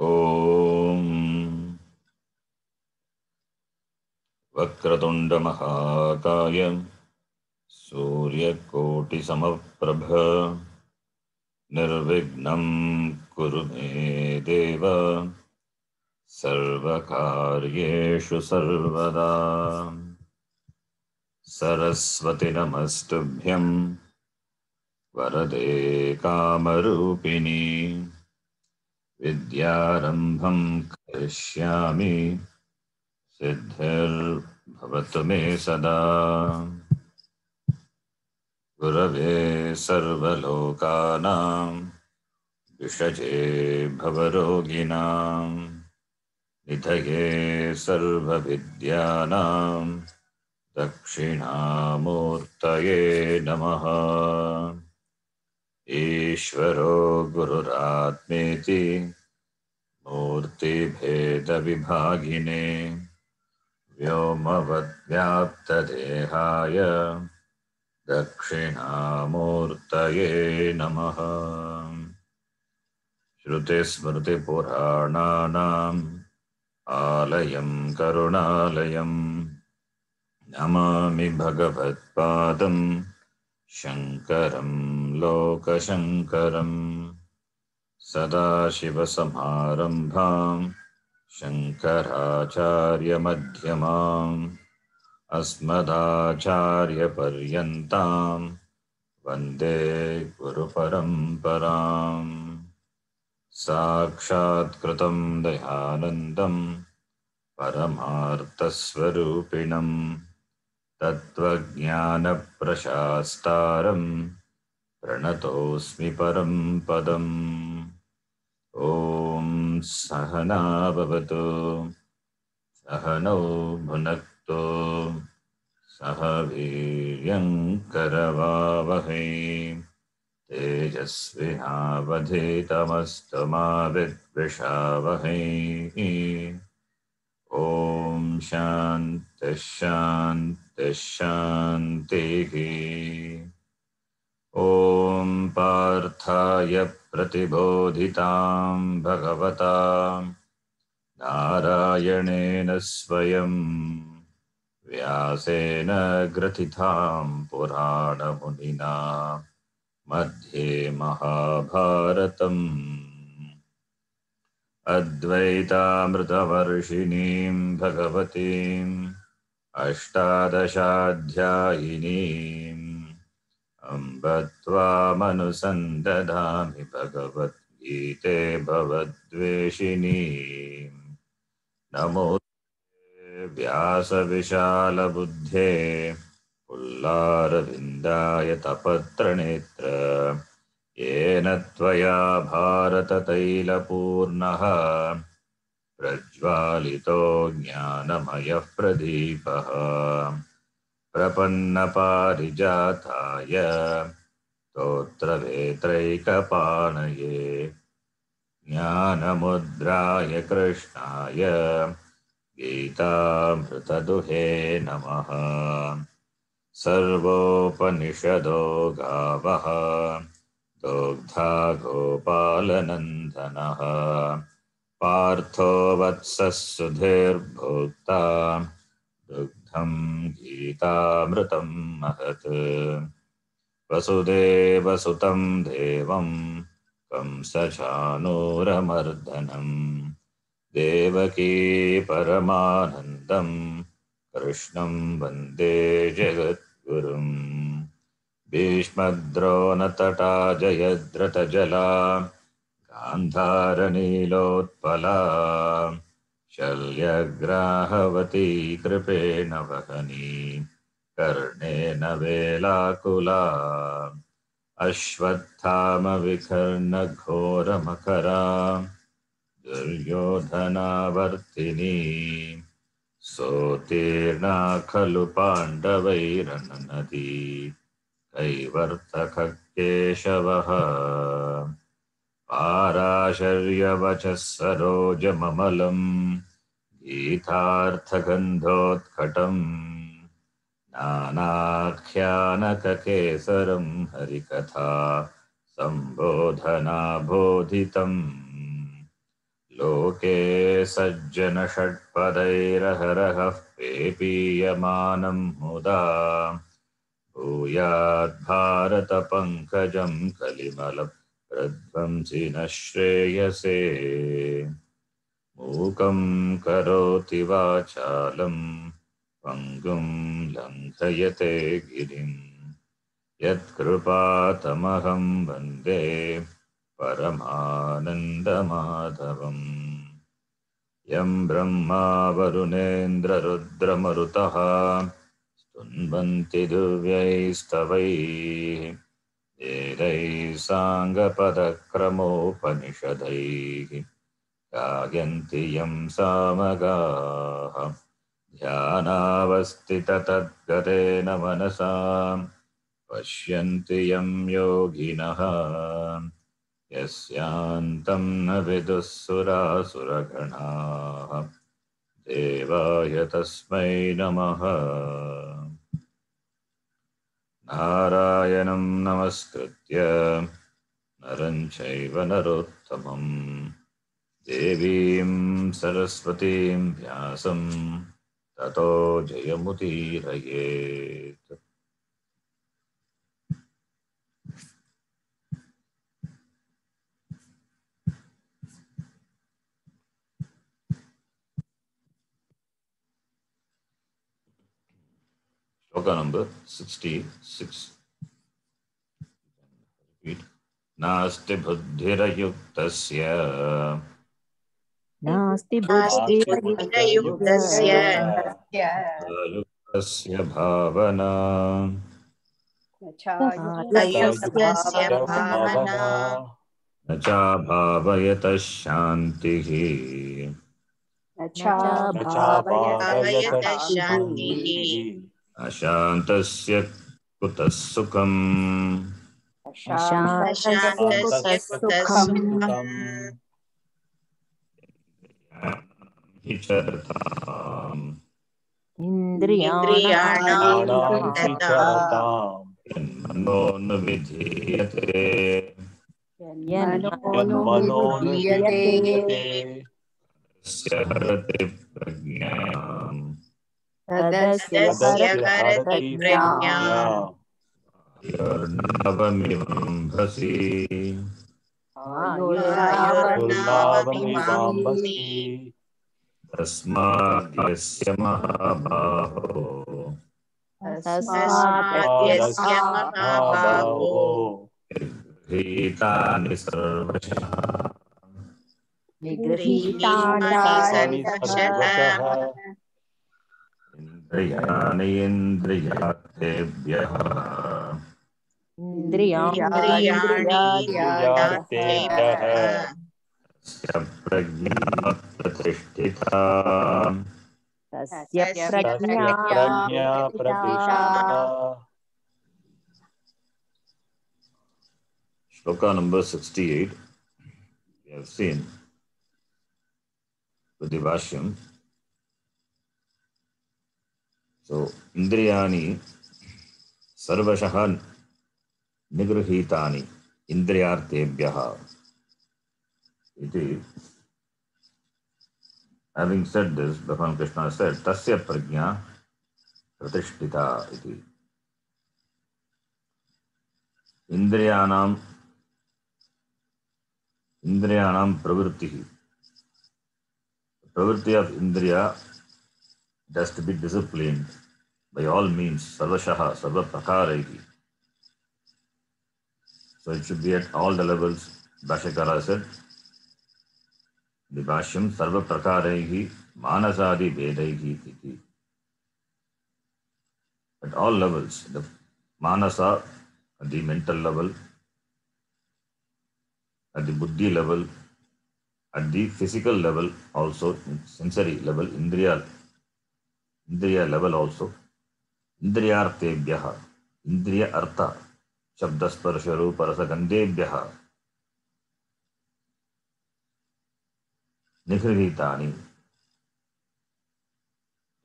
ॐ वक्रतुण्डमहाकाय सूर्यकोटिसमप्रभ निर्विघ्नं कुरु मे देव सर्वकार्येषु सर्वदा। सरस्वति नमस्तुभ्यं वरदे कामरूपिणी विद्यारम्भं करिष्यामि सिद्धिर्भवतु मे सदा। गुरवे सर्वलोकानां विषजे भवरोगिणां निधये सर्वविद्यानां दक्षिणामूर्तये नमः। ईश्वरो गुरुरात्मेति मूर्तिभेदविभागिने व्योमवद्व्याप्तदेहाय दक्षिणामूर्तये नमः। श्रुतिस्मृतिपुराणानाम् आलयं करुणालयं नमामि भगवत्पादं शङ्करं लोकशङ्करम्। सदाशिवसमारम्भां शङ्कराचार्यमध्यमाम् अस्मदाचार्यपर्यन्तां वन्दे गुरुपरम्पराम्। साक्षात्कृतं दयानन्दं परमार्थस्वरूपिणं तत्त्वज्ञानप्रशास्तारं प्रणतोऽस्मि परं पदम्। ॐ सहना भवतु सहनौ भुनक्तु सह वीर्यं करवावहै तेजस्विनावधीतमस्तु मा विद्विषावहै। ॐ शान्तिः शान्तिः शान्तिः। ॐ पार्थाय प्रतिबोधितां भगवता नारायणेन स्वयं व्यासेन ग्रथितां पुराणमुनिना मध्ये महाभारतम् अद्वैतामृतवर्षिणीं भगवतीम् अष्टादशाध्यायिनीम् अम्ब त्वामनुसन्दधामि भगवद्गीते भवद्वेषिणीम्। नमो व्यासविशालबुद्धे पुल्लारविन्दाय तपत्रनेत्र येन त्वया भारततैलपूर्णः प्रज्वालितो ज्ञानमयः प्रदीपः प्रपन्नपारिजाताय स्तोत्रवेत्रैकपाणये ज्ञानमुद्राय कृष्णाय गीतामृतदुहे नमः। सर्वोपनिषदो गावः दोग्धा गोपालनन्दनः पार्थो वत्सः सुधीर्भोक्ता दुग्धं गीतामृतं महत्। वसुदेवसुतं देवं कंसचाणूरमर्दनं देवकी परमानन्दं कृष्णं वन्दे जगद्गुरुम्। भीष्मद्रोणतटा जयद्रथजला गान्धारनीलोत्पला शल्यग्राहवती कृपेण वहनी कर्णेन वेलाकुला अश्वत्थामविकर्णघोरमकरा दुर्योधनावर्तिनी सोत्तीर्णा खलु पाण्डवैरननदी कैवर्तकः केशवः पाराशर्यवचः सरोजममलम् गीतार्थगन्धोत्कटम् नानाख्यानककेसरं हरिकथा सम्बोधनाबोधितम् लोके सज्जन षट्पदैरहरः पेपीयमानं मुदा भूयात् भारत पंकजं कलिमल प्रध्वंसि न श्रेयसे मूकं करोति वाचालं पंगुं लङ्घयते गिरिं यत्कृपातमहं वन्दे परमानन्दमाधवम् यं ब्रह्मा वरुणेन्द्ररुद्रमरुतः स्तुन्वन्ति दिव्यैस्तवैः वेदैः साङ्गपदक्रमोपनिषदैः गायन्ति यं सामगाः ध्यानावस्थिततद्गतेन मनसा पश्यन्ति यं योगिनः यस्यान्तं न विदुः सुरासुरगणाः देवाय तस्मै नमः। नारायणं नमस्कृत्य नरं चैव नरोत्तमं देवीं सरस्वतीं व्यासं ततो जयमुदीरयेत्। श्लोक नंबर 66. नास्ति बुद्धिरयुक्तस्य नास्ति बुद्धिरयुक्तस्य अयुक्तस्य भावना अयुक्तस्य भावना न चाभावयतः शान्तिः भावयतः शान्तिः अशान्तस्य कुतः सुखम् अशान्तस्य कुतः सुखम् हि चरताम् इन्द्रियाणां चरताम् यन्मनोनुविधीयते यन्मनोनुविधीयते तस्य हरति प्रज्ञाम् तदस्य हरति प्रज्ञाम् आयुर्नवमिवाम्भसि आयुर्नावमिवाम्भसि तस्माद् यस्य महाबाहो तस्माद्यस्य महाबाहो गृहीतानि सर्वशः गृहीतानि सर्वशः इन्द्रियाणि इन्द्रियार्थेभ्यः इन्द्रियाणीन्द्रियार्थेभ्यः तस्य प्रज्ञा प्रतिष्ठिता तस्य प्रज्ञा प्रतिष्ठिता। Shloka number 68. We have seen with the Vashyam. So, Indriyani Sarvashaha Nigrihitani Indriyartebhyaha. Iti. Having said this, Bhagavan Krishna said, Tasya Prajna Pratishtita iti. Indriyanam pravritti. The pravritti of Indriya has to be disciplined by all means, sarvashaha, sarva prakaraihi. So it should be at all the levels. Bhashyakara said, the Bhashyam sarva prakaraihi manasadi vedaihi iti. At all levels, the manasa at the mental level, at the buddhi level, at the physical level also, sensory level, indriya level also, indriyartebhyaha, indriya artha, shabda sparsha rupa rasa gandhebhyaha, nigrihitani.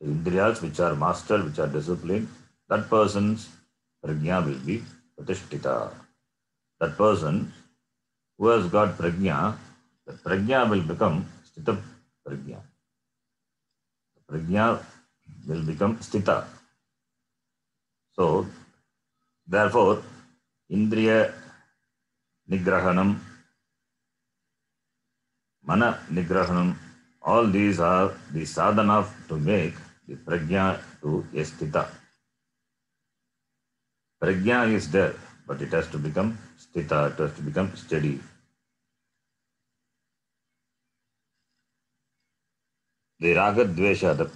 The indriyas which are mastered, which are disciplined, that person's prajna will be pratishtita. That person who has got prajna, the prajna will become Stita prajna. Prajna will become stita. So, therefore, indriya nigrahanam, mana nigrahanam, all these are the sadhana to make the prajna to a stita. Prajna is there, but it has to become stita, it has to become steady. The raga dvesha,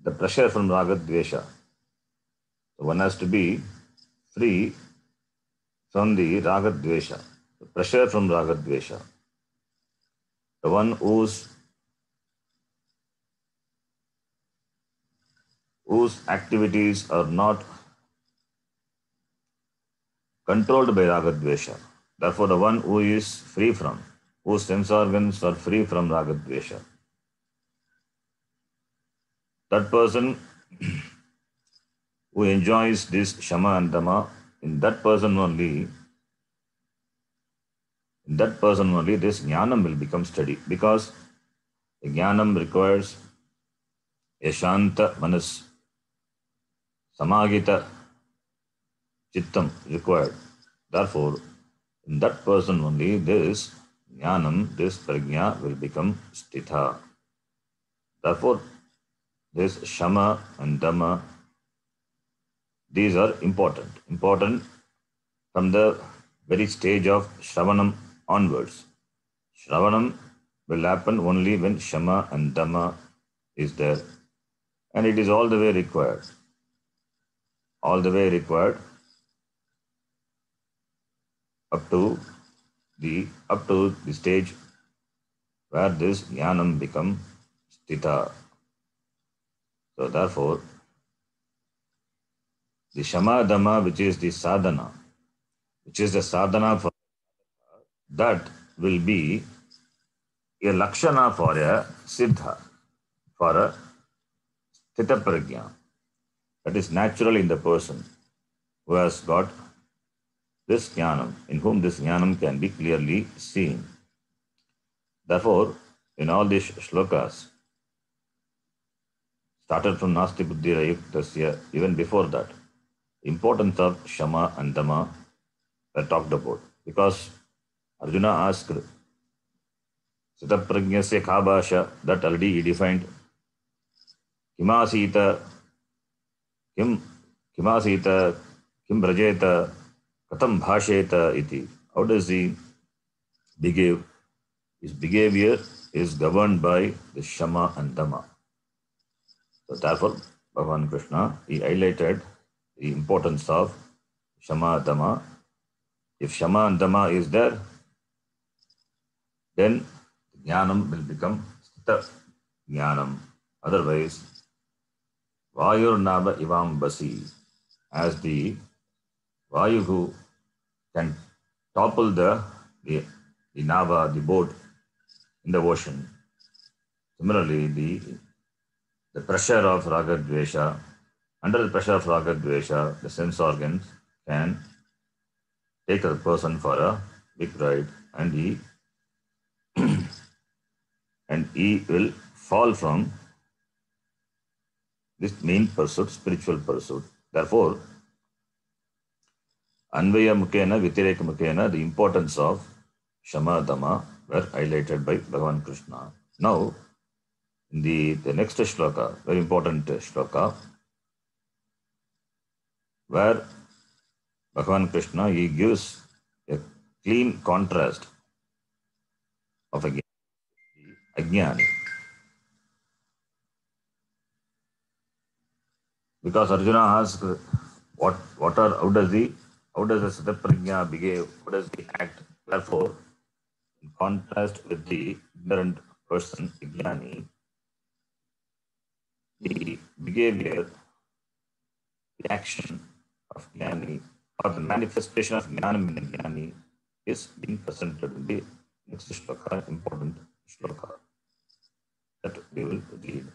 the pressure from raga dvesha. So one has to be free from the raga dvesha, the pressure from raga dvesha. The one whose activities are not controlled by raga dvesha. Therefore, the one who is free from, whose sense organs are free from raga dvesha, that person who enjoys this shama and dama, in that person only this jnanam will become steady, because the jnanam requires a shanta manas, samagita chittam required. Therefore, in that person only this jnanam, this prajna will become stitha. Therefore, this shama and dhamma, these are important from the very stage of Shravanam onwards. Shravanam will happen only when shama and dhamma is there, and it is all the way required. All the way required up to the stage where this jnanam become stita. So therefore, the shama dhamma, which is the sadhana for that, will be a lakshana for a siddha, for a sthita prajna. That is natural in the person who has got this jnanam, in whom this jnanam can be clearly seen. Therefore, in all these shlokas, started from Nasti Buddhira Yuktasya, even before that, the importance of Shama and Dhamma were talked about. Because Arjuna asked, Sitaprajnasya Khabhasha, that already he defined. Kimasita, Kim Brajeta, Katam Bhasheta iti. How does he behave? His behavior is governed by the Shama and Dhamma. So therefore, Bhagavan Krishna, he highlighted the importance of Shama Dhamma. If Shama and Dhamma is there, then Jnanam will become Sthita Jnanam. Otherwise, Vayur Nava Ivam Basi, as the Vayu can topple the Nava, the boat in the ocean. Similarly, the pressure of Raga Dvesha, under the pressure of Raga Dvesha, the sense organs can take a person for a big ride, and he will fall from this main pursuit, spiritual pursuit. Therefore, Anvaya Mukena, Vitireka Mukena, the importance of Shama Dhamma were highlighted by Bhagavan Krishna. Now, in the next shloka, very important shloka, where Bhagavan Krishna, he gives a clean contrast of a Ajnani. Because Arjuna asked, how does a Sthita Prajna behave? How does he act? Therefore, in contrast with the ignorant person, Ajnani, the behavior, the action of Jnani, or the manifestation of Jnanam in Jnani is being presented in the next shloka, important shloka that we will read.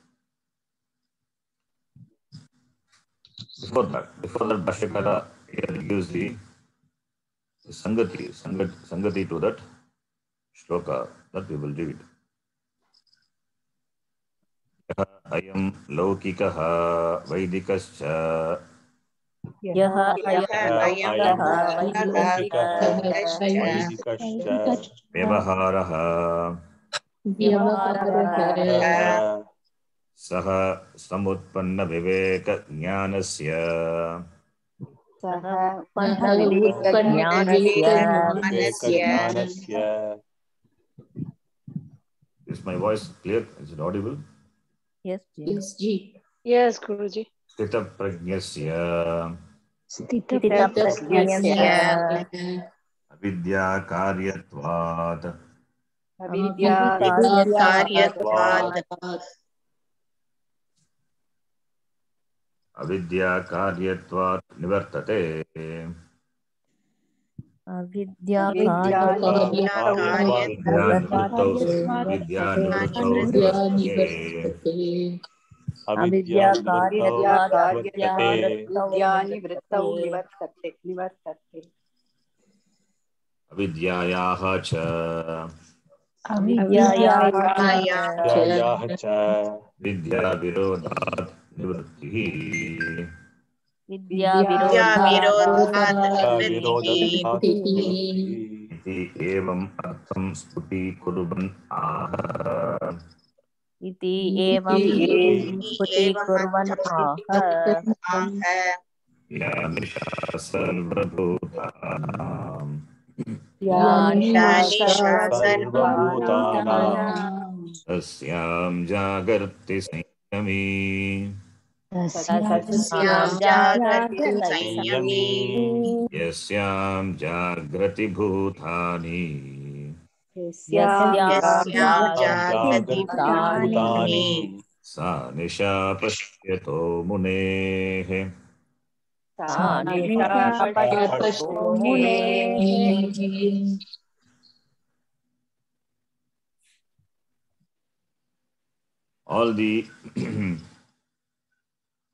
Before that, Bhashyakara gives the Sangati to that shloka that we will read. अयं लौकिकः वैदिकश्च यः अयं अयं लौकिकः लौकिकः वैदिकश्च वैदिकश्च व्यवहारः व्यवहारः सः समुत्पन्नविवेकज्ञानस्य सः उत्पन्नविवेकज्ञानस्य विवेकज्ञानस्य Is my voice clear? Is it audible? Yes, Yes, Guruji. स्थितप्रज्ञस्य स्थितप्रज्ञस्य अविद्याकार्यत्वात् अविद्याकार्यत्वात् अविद्याकार्यत्वात् निवर्तते अविद्याकार्यत्वात् विद्यानिवृत्तौ विद्यानिवृत्तौ निवर्तते अविद्यानिवृत्तौ निवर्तते अविद्यानिवृत्तौ निवर्तते अविद्यायाः च विद्यायाः च विद्याविरोधात् निवृत्तिः विरोधात् निवृत्तिः इति एवम् अर्थं स्फुटीकुर्वन् आह इति एवं स्फुटीकुर्वन् आह या निशा सर्वभूतानाम् या निशा सर्वभूतानां तस्यां जागर्ति संयमी तस्यां जागर्ति संयमी यस्यां जाग्रति भूतानि यस्यां जागर्ति भूतानि सा निशा पश्यतो मुनेः सा निशा पश्यतो मुनेः all the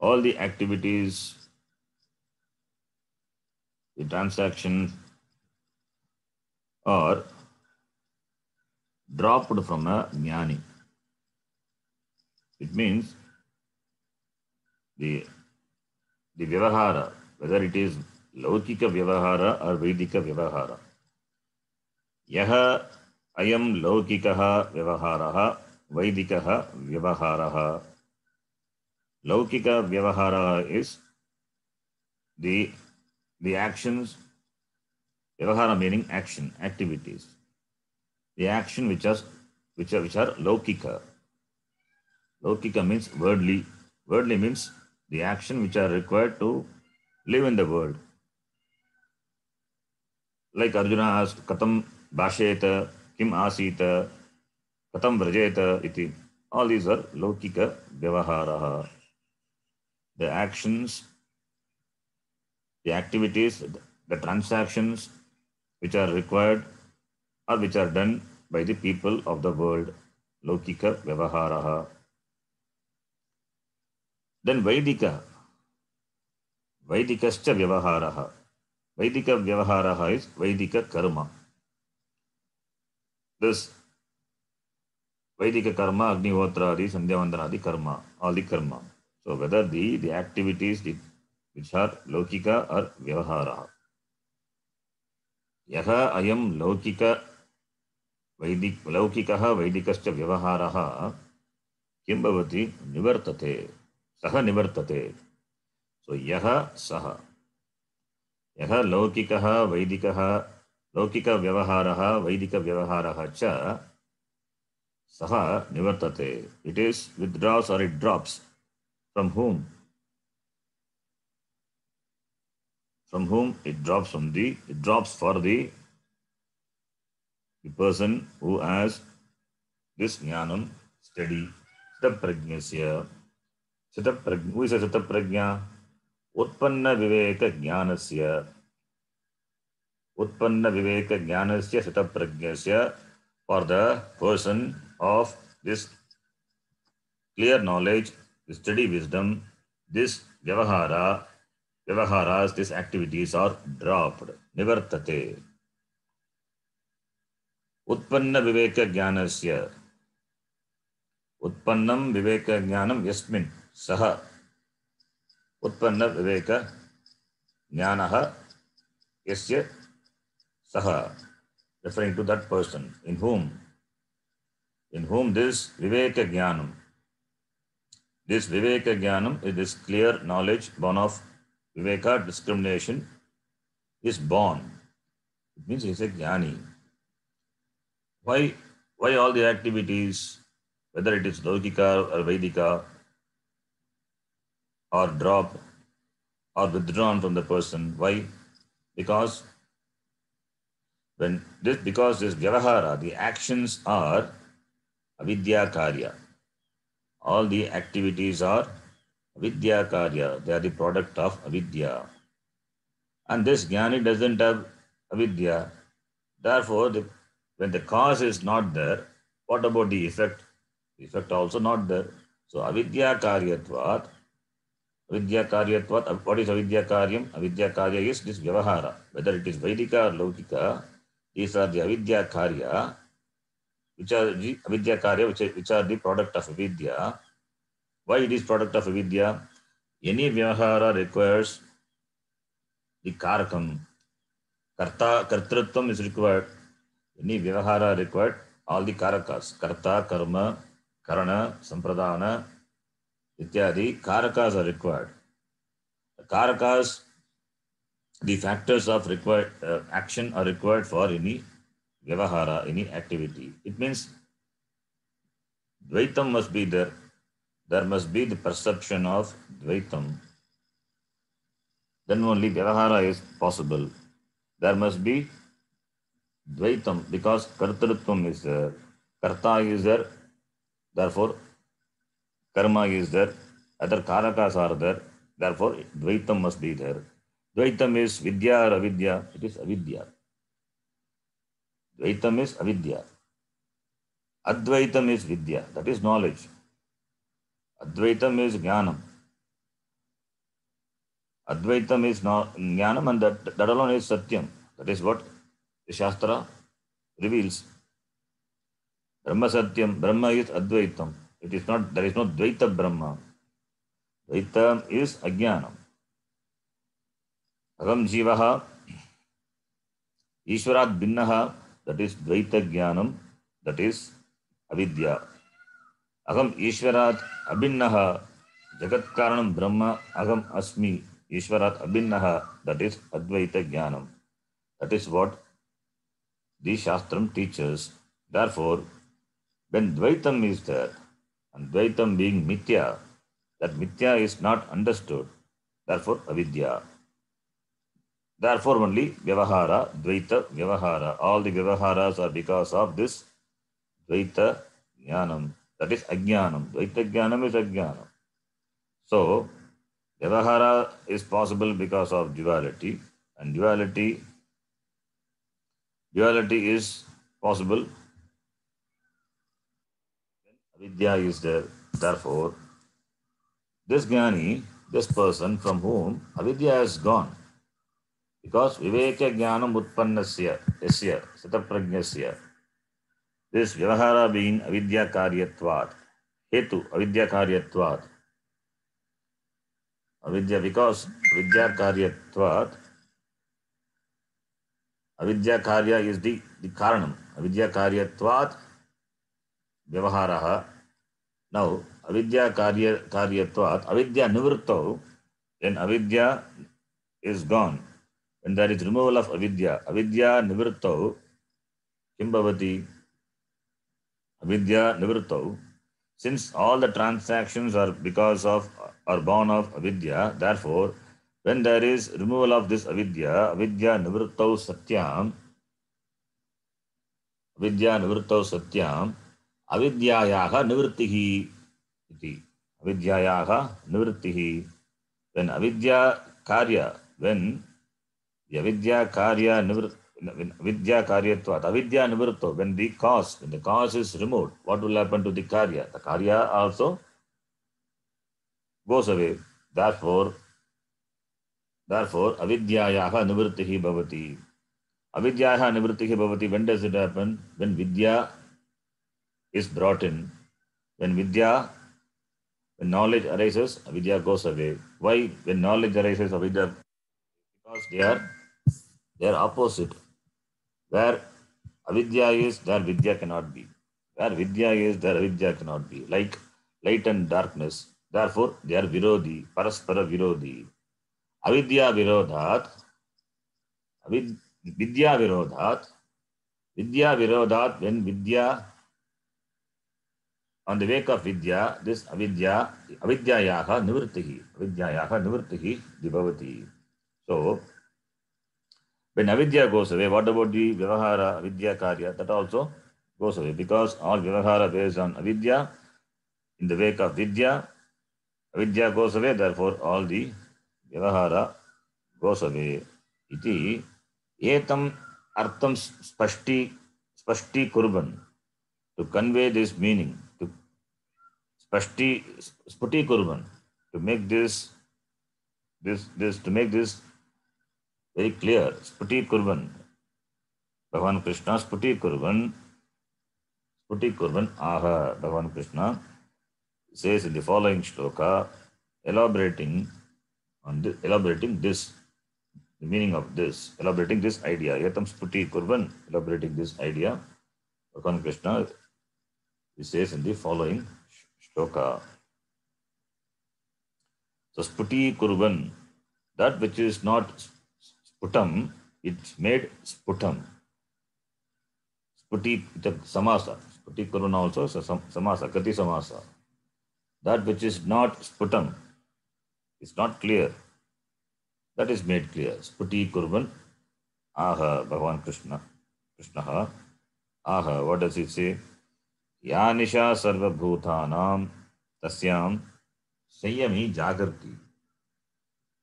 all the activities, the transactions are dropped from a jnani. It means the vyavahara, whether it is laukika vyavahara or vedika vyavahara. Yaha ayam laukikaha vyavaharaha vaidikaha vyavaharaha. Laukika vyavahara is the actions, vyavahara meaning action, activities. The action which are laukika. Laukika means worldly. Worldly means the action which are required to live in the world. Like Arjuna asked, Katam bhasheta, kim asita, Katam vrajeta iti. All these are laukika vyavaharaha. The actions, the activities, the transactions which are required or which are done by the people of the world. Laukika vyavaharaha. Then Vaidika. Vaidikascha vyavaharaha. Vaidika vyavaharaha is Vaidika karma. This Vaidika karma, Agnihotradi, Sandhyavandanadi karma, all the karma. So whether the activities which are Laukika or vyavaharaha. Yaha ayam laukikaha vaidikascha vyavaharaha kim bhavati nivartate. Saha nivartate. So yaha saha. Yaha laukikaha vaidikaha laukika vyavaharaha vaidika vyavaharaha cha saha nivartate. It is withdraws or it drops. From whom? From whom it drops it drops for the person who has this jnanam steady. Sthitaprajnasya. Who is a sthitaprajna? Utpanna viveka jnanasya. Utpanna viveka jnanasya sthitaprajnasya. For the person of this clear knowledge, this steady wisdom, this vyavaharas, these activities are dropped. Nivartate. Utpanna viveka jnanasya. Utpannam viveka jnanam yasmin saha. Utpanna viveka jnanaha yasya saha. Referring to that person in whom this viveka jnanam. This viveka jnanam is this clear knowledge born of viveka, discrimination, is born. It means he is a jnani. Why all the activities, whether it is Laukika or Vedika, are dropped or withdrawn from the person? Why? Because this vyavahara, the actions are avidya karya. All the activities are avidya karya. They are the product of avidya. And this jnani doesn't have avidya. Therefore, when the cause is not there, what about the effect? The effect also not there. So avidya karyatvat. What is avidya karyam? Avidya karya is this vyavahara. Whether it is Vedika or Laukika, these are the avidya karya, which are the avidya karya, which are the product of avidya. Why it is product of avidya? Any vyavahara requires the karakam. Kartrutvam is required. Any vyavahara required all the karakas. Karta, karma, karana, sampradana, ityadi. Karakas are required. The karakas, the factors of required action are required for any vyavahara, any activity. It means Dvaitam must be there. There must be the perception of Dvaitam. Then only vyavahara is possible. There must be Dvaitam because Kartrutvam is there. Karta is there. Therefore, karma is there. Other karakas are there. Therefore, Dvaitam must be there. Dvaitam is vidya or avidya. It is avidya. Dvaitam is avidya. Advaitam is vidya. That is knowledge. Advaitam is jnanam. Advaitam is jnanam, and that alone is satyam. That is what the Shastra reveals. Brahma satyam. Brahma is advaitam. It is not, there is no dvaita Brahma. Dvaita is ajnanam. Agam jivaha Ishwarat binnaha, that is dvaita jnanam, that is avidya. Agam Ishwarat abhinnaha, jagat karanam Brahma, agam asmi Ishwarat abhinnaha, that is advaita jnanam. That is what the Shastram teaches. Therefore, when Dvaitam is there, and Dvaitam being mithya, that mithya is not understood, therefore avidya. Therefore only vyavahara, Dvaita vyavahara. All the vyavaharas are because of this Dvaita jnanam. That is ajnanam. Dvaita jnanam is ajnanam. So, vyavahara is possible because of duality, and duality is possible when avidya is there. Therefore, this jnani, this person from whom avidya has gone, because viveka jnanam utpannasya, yasya, sataprajnasya, this vyavahara being avidya karyatvat, hetu avidya karyatvat, avidya, because avidya karyatvat, avidya karya is the karanam, avidya karyatvat vyavaharaha. Now, avidya karyatvat, avidya nivrittau, when avidya is gone, when there is removal of avidya nivrittau, kim bhavati? Avidya nivrittau. Since all the transactions are born of avidya, therefore, when there is removal of this avidya nivrittau satyam, avidyayaha nivrittihi iti. Avidyayaha nivrittihi. When avidya karya, when the avidya karya vidya karyatvat, avidya nivritto, when the cause is removed, what will happen to the karya? The karya also goes away. Therefore, avidyayaha nivrittihi bhavati. Avidyayaha nivrittihi bhavati. When does it happen? When vidya is brought in. When vidya, when knowledge arises, avidya goes away. Why? When knowledge arises, avidya, because they are opposite. Where avidya is, there vidya cannot be. Where vidya is, there avidya cannot be. Like light and darkness. Therefore, they are virodhi, paraspara virodhi. Avidya virodhat, vidya virodhat, vidya virodhat, when vidya, on the wake of vidya, this avidya, avidyayaha nivrittihi dibhavati. So, when avidya goes away, what about the vyavahara, avidya karya? That also goes away because all vyavahara based on avidya, in the wake of vidya, avidya goes away, therefore all the vyavahara goes away. Iti etam artham spashti kurban. To convey this meaning, to sputi kurban, to make this very clear. Sputi kurban. Bhagavan Krishna sputi kurban aha. Bhagavan Krishna says in the following shloka, elaborating this, the meaning of this, elaborating this idea. Yatam sputi kurban, elaborating this idea. Bhagavan Krishna, he says in the following shloka. So sputi kurban, that which is not sputam, it's made sputam. Sputi, it's a samasa. Sputi kurban also is a samasa, kati samasa. That which is not sputam, is not clear, that is made clear. Sputi kurban aha, Bhagavan Krishna, aha, what does it say? Ya nisha sarva bhutanam tasyam Sanyami Jagarti.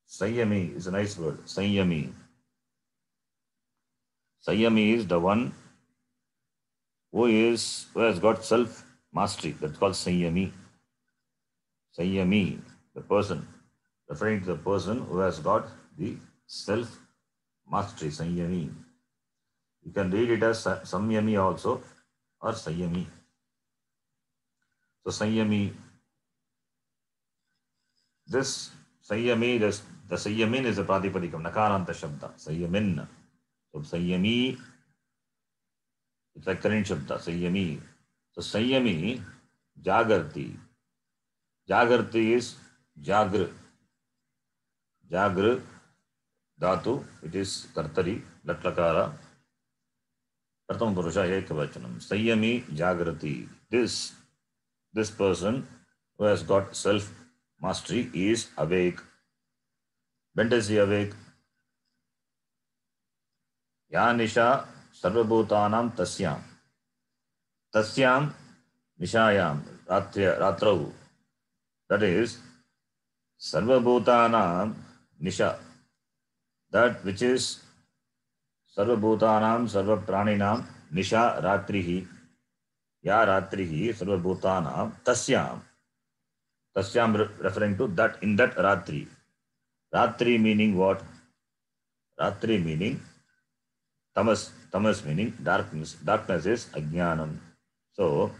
Sanyami is a nice word. Sanyami. Sanyami is the one who has got self-mastery. That's called Sanyami. Sanyami, the person, referring to the person who has got the self-mastery. Sanyami. You can read it as Samyami also or Sanyami. So Sanyami. This Sanyami, the Sanyamin is a Pratipadikam, Nakaranta Shabda, Sanyamin. So Sanyami, it's like Karin Shabda, Sanyami. So Sanyami, Jagarti. Jagarti is Jagr. Jagr, Dhatu, it is Kartari, Latlakara, Pratham Purusha, Ekavachanam. Sanyami, Jagrati. This person who has got self-mastery is awake. When does he awake? Ya nisha sarvabhutanam tasyam. Tasyam nishayam ratrau. That is sarvabhutanam nisha. That which is sarvabhutanam sarvapraninam nisha ratrihi. Ya ratrihi sarvabhutanam tasyam. Tasyam referring to that, in that ratri. Ratri meaning what? Ratri meaning tamas. Tamas meaning darkness. Darkness is ajnanam. So,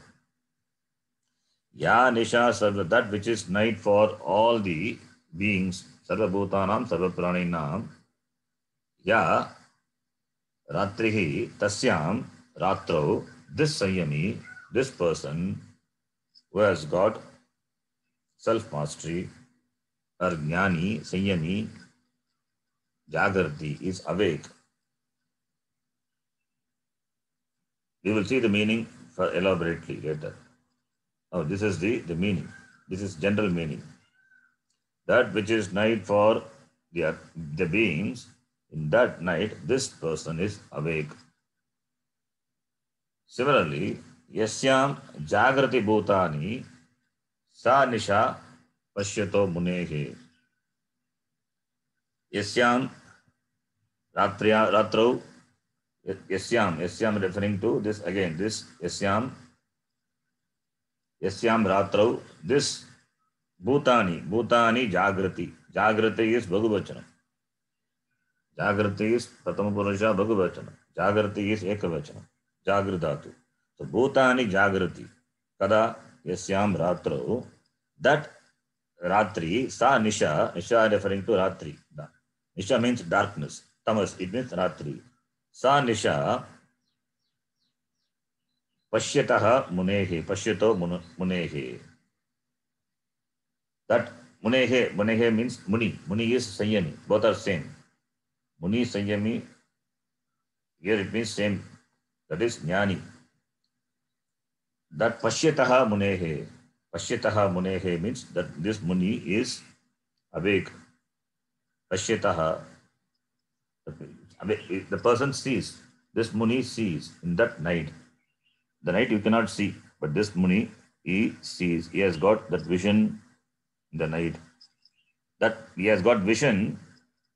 ya nisha sarva, that which is night for all the beings, sarva bhutanam, sarva praninam, ya ratrihi tasyam ratrau, this Sanyami, this person who has got self-mastery, or jnani, Sanyami, Jagarti, is awake. We will see the meaning for elaborately later. Now, this is the meaning. This is general meaning. That which is night for the beings, in that night, this person is awake. Similarly, yasyam jagrati bhutani sa nisha pashyato munehe. Yasyam ratrau, yasyam referring to this again, this yasyam ratrau, this bhutani jagrati. Jagrati is Bhagavachanam. Jagrati is Prathama Purusha Bhagavachanam. Jagrati is Ekavachanam. Jagradhatu. So bhutani jagrati. Kada? yasyam ratro, that ratri, sa nisha, nisha referring to ratri. Nisha means darkness, tamas, it means ratri. Sa nisha, pashyataha munehe, pashyato munehe. That munehe means muni. Muni is Sanyami. Both are same. Muni, Sanyami, here it means same. That is Jnani. That Pashyataha munehe means that this Muni is awake. Pashyataha, the person sees. This Muni sees in that night. The night you cannot see, but this Muni, he sees. He has got that vision in the night. That he has got vision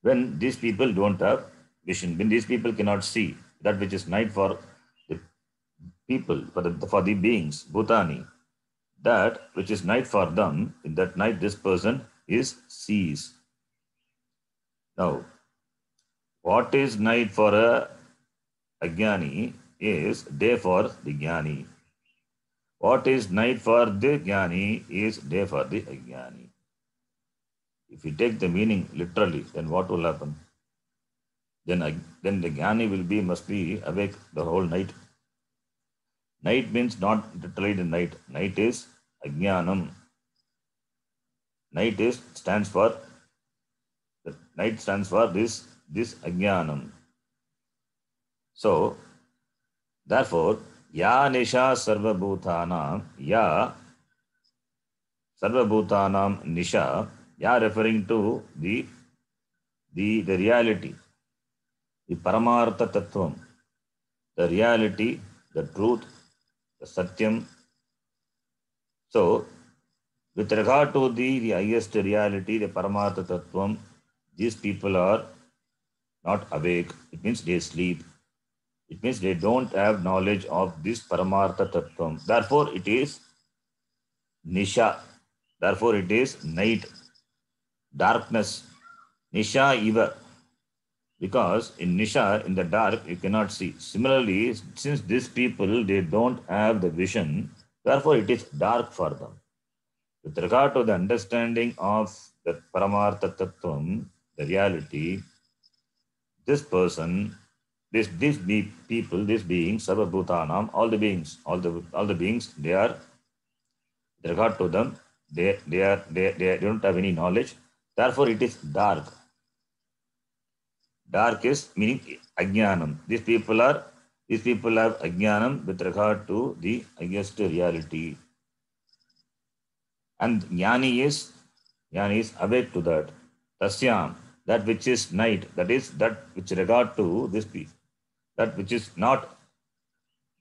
when these people don't have vision, when these people cannot see that which is night for the people, for the beings, Bhutani, that which is night for them, in that night this person is sees. Now, what is night for a Ajnani is day for the Jnani. What is night for the Jnani is day for the Ajnani. If you take the meaning literally, then what will happen? Then the Jnani must be awake the whole night. Night means not literally the night. Night is Ajnanam. Night stands for this Ajnanam. So, therefore, ya nisha sarvabhutanam, ya sarvabhutanam nisha, ya referring to the reality, the paramartha tattvam, the reality, the truth, the satyam. So, with regard to the highest reality, the paramartha tattvam, these people are not awake. It means they sleep. It means they don't have knowledge of this paramartha tattvam. Therefore, it is nisha. Therefore, it is night, darkness. Nisha eva. Because in nisha, in the dark, you cannot see. Similarly, since these people, they don't have the vision, therefore it is dark for them. With regard to the understanding of the paramartha tattvam, the reality, this person, these people, these beings, sarvabhutanam, all the beings, they are, with regard to them, they don't have any knowledge. Therefore, it is dark. Dark is meaning ajnanam. These people have ajnanam with regard to the highest reality. And jnani is awake to that. Tasyam, that which is night, that is that which regard to this piece, that which is not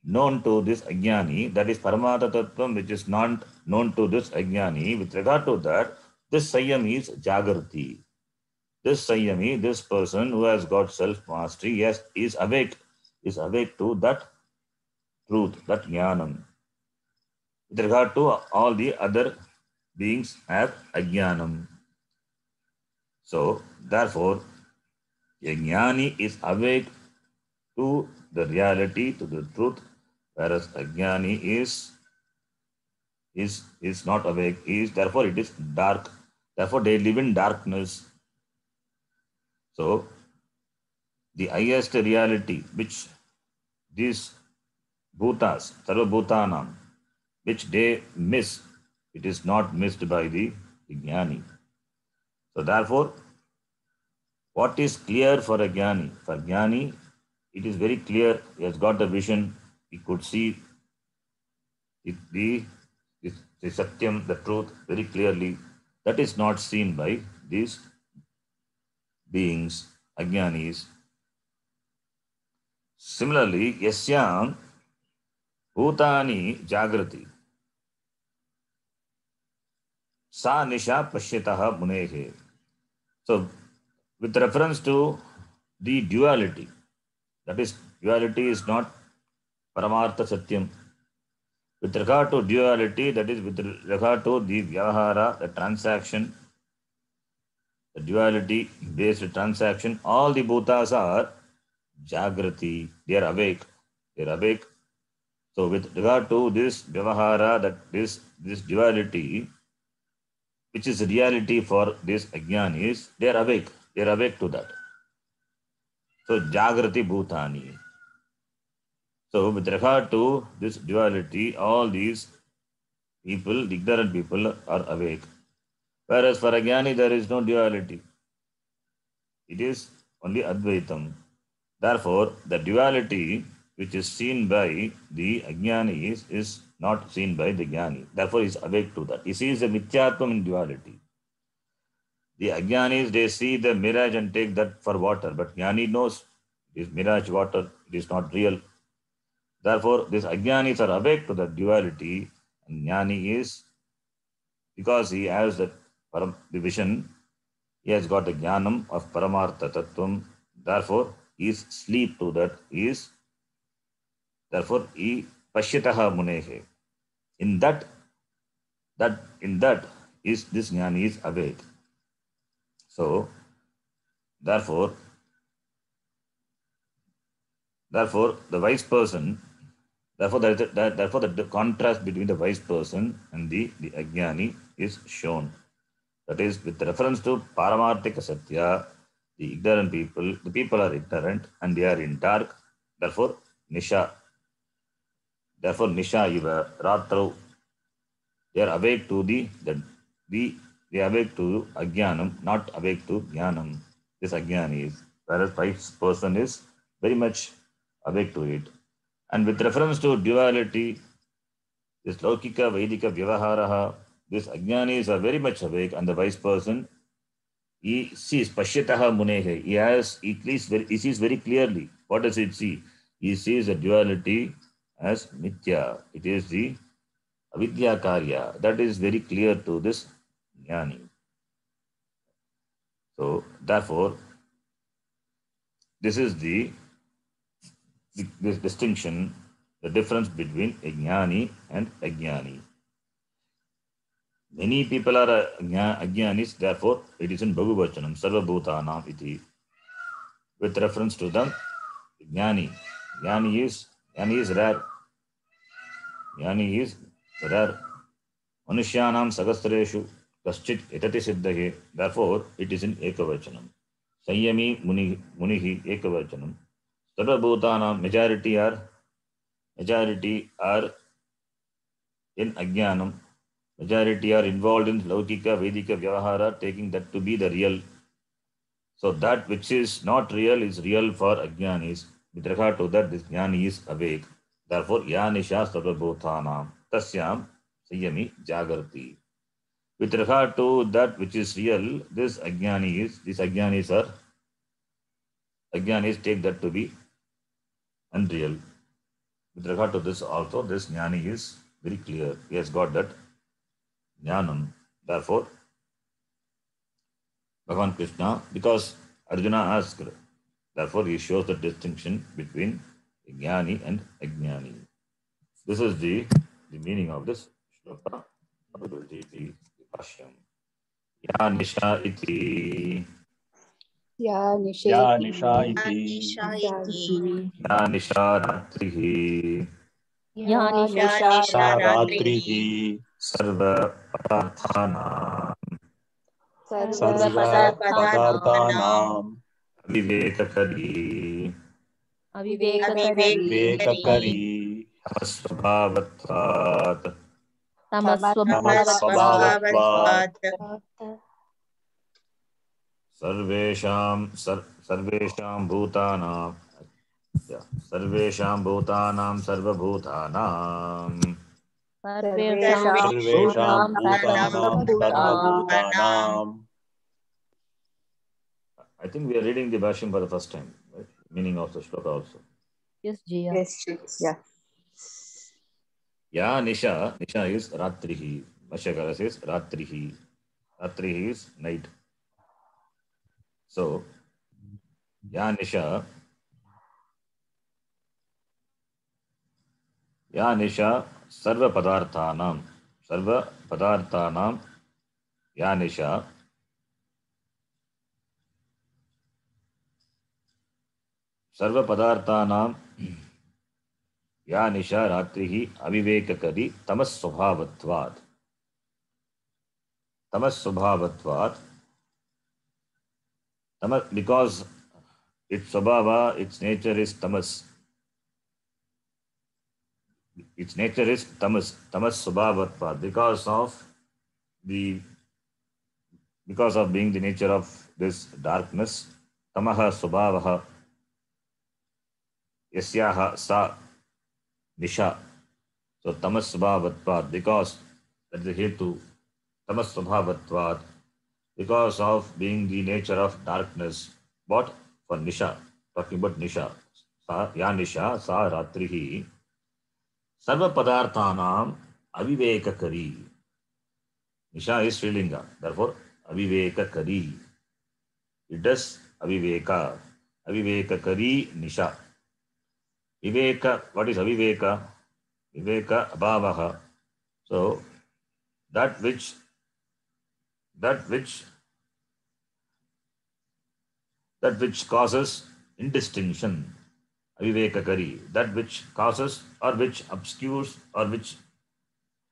known to this ajnani, that is paramartha tattvam which is not known to this ajnani. With regard to that, this Sanyam is jagrati. This Sanyami, this person who has got self-mastery, yes, is awake to that truth, that jnanam. With regard to all the other beings have ajnanam. So, therefore, a jnani is awake to the reality, to the truth, whereas ajnani is not awake. Therefore, it is dark. Therefore, they live in darkness. So, the highest reality which these bhutas, sarva bhutanam, which they miss, it is not missed by the jnani. So, therefore, what is clear for a jnani? For jnani, it is very clear. He has got the vision. He could see the satyam, the truth, very clearly. That is not seen by these beings, ajnanis. Similarly, yasyam bhutani jagrati sa nisha pashyataha munehe. So, with reference to the duality, that is, duality is not paramartha satyam. With regard to duality, that is with regard to the vyavahara, the transaction, the duality based transaction, all the bhutas are jagrati, they are awake. So with regard to this Vyavahara, that this duality, which is reality for this Ajnanis, they are awake. They are awake to that. So Jagrati Bhutani. So with regard to this duality, all these people, ignorant people, are awake. Whereas for Ajnani, there is no duality. It is only Advaitam. Therefore, the duality which is seen by the Ajnani is not seen by the Jnani. Therefore, he is awake to that. He sees the Mithyatvam in duality. The Ajnanis, they see the mirage and take that for water, but Jnani knows it is mirage water, it is not real. Therefore, these Ajnanis are awake to the duality, and Jnani is, because he has the vision, he has got the Jnanam of Paramartha Tattvam. Therefore, he is sleep to that. Therefore, he Pashyataha Munehe. In that is this Jnani is awake. So, therefore, the wise person, therefore the contrast between the wise person and the Ajnani is shown. That is, with reference to Paramarthika Satya, the ignorant people, the people are ignorant and they are in dark. Therefore, Nisha Iva Ratrau, they are awake to they are awake to Ajnanam, not awake to Jnanam. This Ajnani is, whereas wise person is very much awake to it. And with reference to duality, this Laukika, Vedika, Vyavaharaha, these Ajnanis are very much awake, and the wise person, he sees Pashyataha Munehe. He sees very clearly. What does it see? He sees the duality as Mithya. It is the Avidya Karya. That is very clear to this Jnani. So, therefore, this is this distinction, the difference between Ajnani and Ajnani. Many people are Ajnanis, therefore it is in Bhagavachanam, Sarva Bhutanam iti. With reference to them, Jnani. Jnani is rare. Jnani is rare. Manushyanam Sagastreshu Kaschit Etati Siddhahe. Therefore, it is in Ekavachanam. Sanyami Munihi Ekavachanam. Sarva Bhutanam, majority are in Ajnanam. Majority are involved in Laukika, Vedika, Vyavahara, taking that to be the real. So that which is not real is real for Ajnanis. With regard to that, this Jnani is awake. Therefore, Yanisha Sarvabhutanam Tasyam Sanyami Jagarti. With regard to that which is real, these Ajnanis take that to be unreal. With regard to this also, this Jnani is very clear. He has got that Jnanam. Therefore, Bhagavan Krishna, because Arjuna asked, therefore he shows the distinction between Jnani and Ajnani. This is the meaning of this shloka. The Bhashyam. Ya Nisha iti. Ya या Nisheti. निशा इति Ya Nisha ratrihi. या Ya निशा सा रात्रिः रात्रिः Sarva padarthana. Sarva सर्व पदार्थानां Vivekakari. अविवेककरी विवेककरी Swabhavatvat. तमस्वभावत्वात् तमस्वभावत्वात् सर्वेषां भूतानां सर्वभूतानां सर्वेषां सर्वेषां भूतां भूतानां सर्वभूतानां सर्वभूतानां I think we are reading the Bhashyam for the first time, right? Meaning of the shloka also. Yes, Jiya. Yes, yeah. Ya Nisha is Ratrihi. Bhashyakara says Ratrihi. Ratrihi is night. So, Ya Nisha Sarva Padarthanam. Ya Nisha Sarva Padarthanam या निशा रात्रिः अविवेककरी tamas स्वभावत्वात्. Tamas स्वभावत्वात्. Tamas, because its swabhava, its nature is tamas. Its nature is tamas. Tamas swabhavatvat. Because of being the nature of this darkness, tamaha swabhavaha yasyaha sa nisha. So tamas swabhavatvat, because that is the hetu. Tamas swabhavatvat, because of being the nature of darkness. What? For nisha. Talking about nisha. Sa ya nisha sa ratrihi sarva padarthanam avivekakari. Nisha is Srilinga. Therefore, avivekakari. It does aviveka. Avivekakari nisha. Viveka, what is aviveka? Viveka abhavaha. So, that which causes indistinction. Avivekakari. That which causes or which obscures or which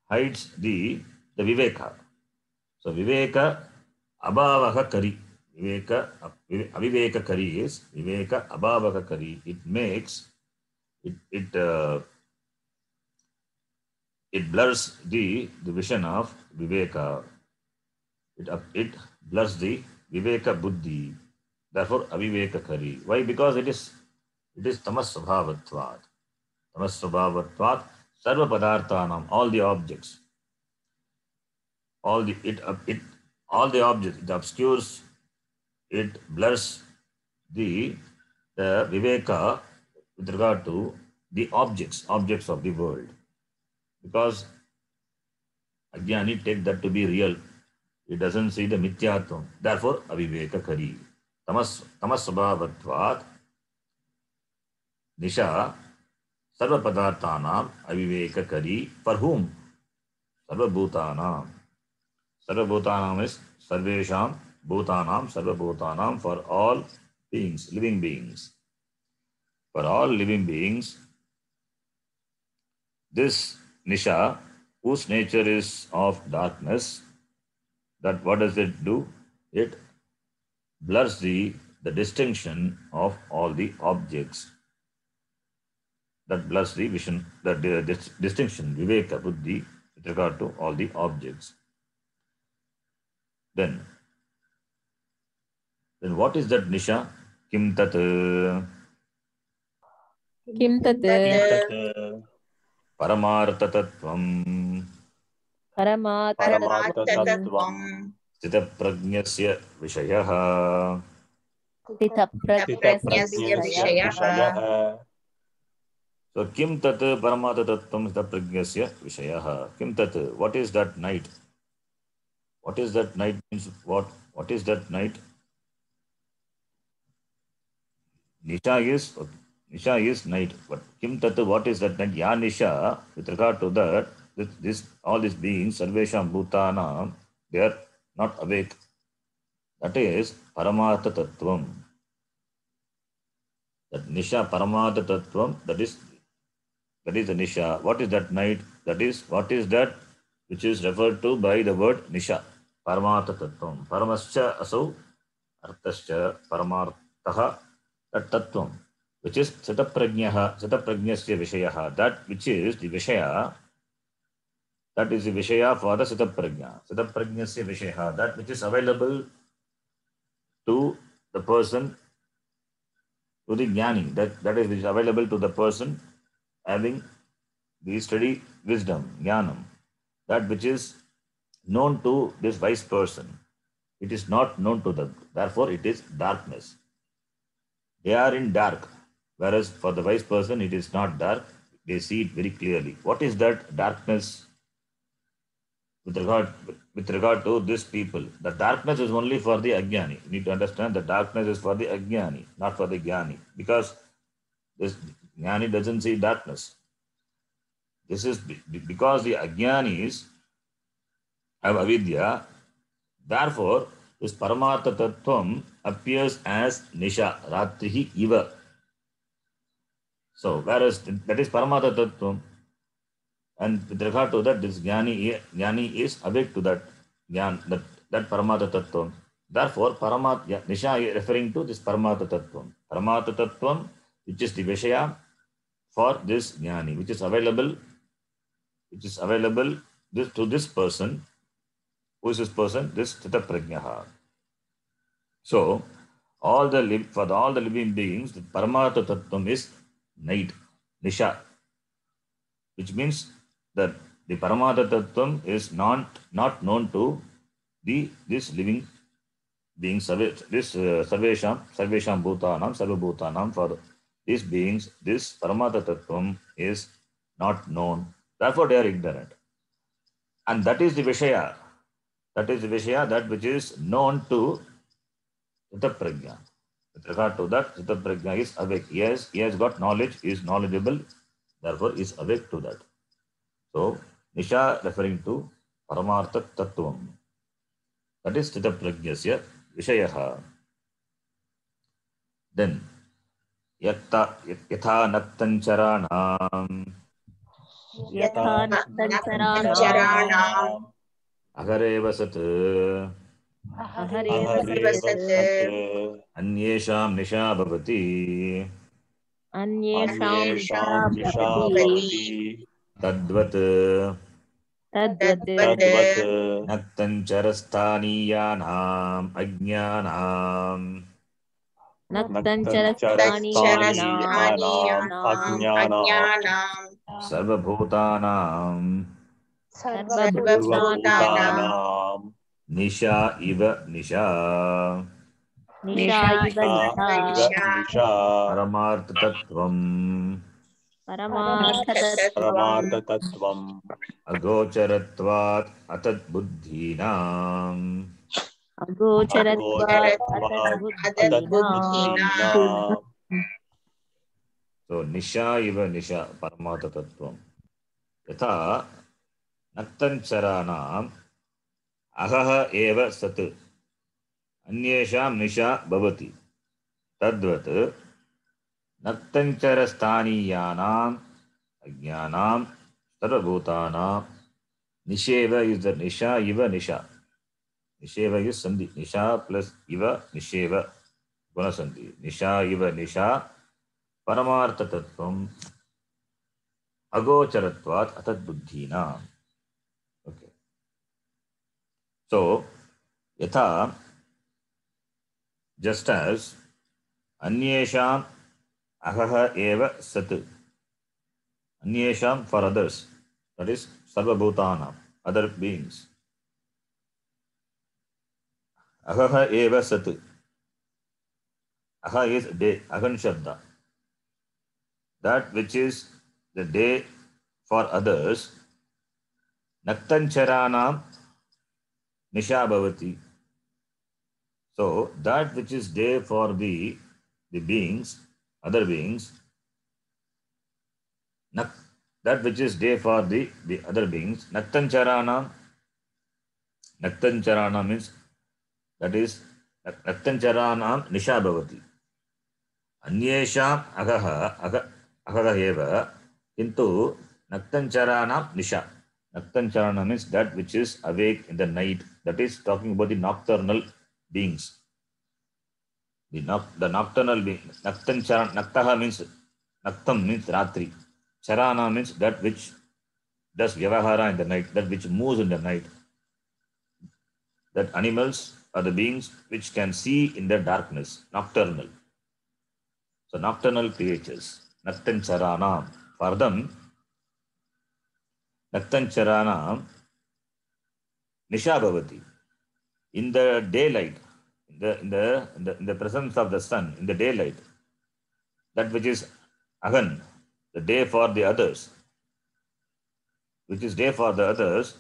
hides the viveka. So viveka abhavaha kari. Viveka aviveka kari is viveka abhavaha kari. It makes it blurs the vision of viveka. It blurs the viveka buddhi. Therefore aviveka kari. Why? Because it is tamas svabhavatvat. Tamas svabhavatvat sarva padarthanam, all the objects. All the objects, it obscures, it blurs the viveka with regard to the objects of the world. Because Ajnani take that to be real. It doesn't see the mithyatvam. Therefore, aviveka kari. Tamas svabhavatvat nisha sarva padarthanam aviveka kari. For whom? Sarva bhutanam. Sarva bhutanam is sarvesham bhutanam, sarva bhutanam, for all beings, living beings. For all living beings, this nisha, whose nature is of darkness, that what does it do? It blurs the distinction of all the objects. That blurs the vision, the distinction, viveka, buddhi, with regard to all the objects. Then what is that nisha? Kim tat? Kim tat Paramartha tattvam Paramartha-tattvam Stita prajnasya vishayaha. Stita-prajnasya vishayaha. So kim tat paramartha tattvam stita prajnasya vishayaha. Kim tat, what is that night? What is that night means what? What is that night? Nisha is night. But kim tat, what is that night? Ya nisha, with regard to that, all these beings, sarvesham bhutana, they are not awake. That is paramartha tattvam. That nisha paramartha tattvam, that is the nisha. What is that night? That is, what is that which is referred to by the word nisha? Paramartha tattvam. Paramascha asau arthascha paramarthaha tat tattvam, which is sitaprajnyaha, sitaprajnyasya vishayaha. That which is the vishaya, that is the vishaya for the sitaprajna. Sitaprajnyasya vishayaha, that which is available to the person, to the jnani, that is which is available to the person having the steady wisdom, jnanam. That which is known to this wise person, it is not known to them. Therefore, it is darkness. They are in dark, whereas for the wise person, it is not dark. They see it very clearly. What is that darkness with regard to this people? The darkness is only for the ajnani. You need to understand the darkness is for the ajnani, not for the jnani, because this jnani doesn't see darkness. This is because the ajnanis have avidya. Therefore, this paramartha tattvam appears as nisha, ratrihi iva. So, whereas that is Paramata Tattvam, and with regard to that, this Jnani is awake to that that Paramata Tattvam. Therefore, Nisha is referring to this Paramata Tattvam. Paramata Tattvam, which is the Vishaya for this Jnani, which is available to this person. Who is this person? This Stita Prajnaha. So, for all the living beings, the Paramata Tattvam is night, Nisha, which means that the Paramata Tattvam is not known to this living beings, Sarvesham Bhutanam, Sarva Bhutanam, for these beings, this Paramata Tattvam is not known. Therefore, they are ignorant. And that is the Vishaya. That is the Vishaya, that which is known to Chitta Prajna. With regard to that, Chitta Prajna is awake. Yes, he has got knowledge, he is knowledgeable, therefore is awake to that. So, Nisha referring to Paramartha Tattvam. That is Chitta Prajnasya Vishayaha. Then, Yatha Naktancharanam Yatha Naktancharanam Agareva Sat Ahareva Sat Anyesham Nisha Bhavati Anyesham Anyesham Nisha Nisha Bhavati Tadvat Tadvat Tadvat Naktancharastanīyanām Ajñānām Naktancharastanīyanām Ajñānām Sarvabhūtānām Sarvabhūtānām Nisha iva Nisha Nisha iva Nisha Nisha Paramartha Tattvam Paramartha Tattvam Agocharatvat Atad Buddhīnām. Agocharatvat Atat Buddhīnām. So Nisha iva Nisha Paramartha Tattvam. Yatha Naktancharanam Ahaha eva Sat Anyesham Nisha Bhavati Tadvat Naktancharastanīyanām Ajñānām Sarvabhūtānām. Nisheva is the Nisha iva Nisha. Nisheva is Sandhi. Nisha plus iva Nisheva. Guna Sandhi. Nisha iva Nisha Paramartha Tattvam Agocharatvat Atad Buddhīnām. Okay. So, Yatha, just as Anyesham Ahaha eva Sat. Anyesham for others. That is Sarva Bhutanam, other beings. Ahaha eva Sat. Aha is day, Agan Shabda. That which is the day for others. Naktancharanam Nisha Bhavati. So, that which is day for the beings, other beings, that which is day for the other beings, Naktancharanam means, that is, Naktancharanam Nisha Bhavati. Anyesham Agaha eva, into Naktancharanam Nisha. Naktancharanam means that which is awake in the night. That is talking about the nocturnal beings. The nocturnal beings. Naktaha means, Naktam means Ratri. Charana means that which does Vyavahara in the night, that which moves in the night. That animals are the beings which can see in the darkness, nocturnal. So nocturnal creatures. Naktancharanam. For them, Naktancharanam Nisha Bhavati. In the daylight, in the presence of the sun, in the daylight, that which is Agan, the day for the others, which is day for the others,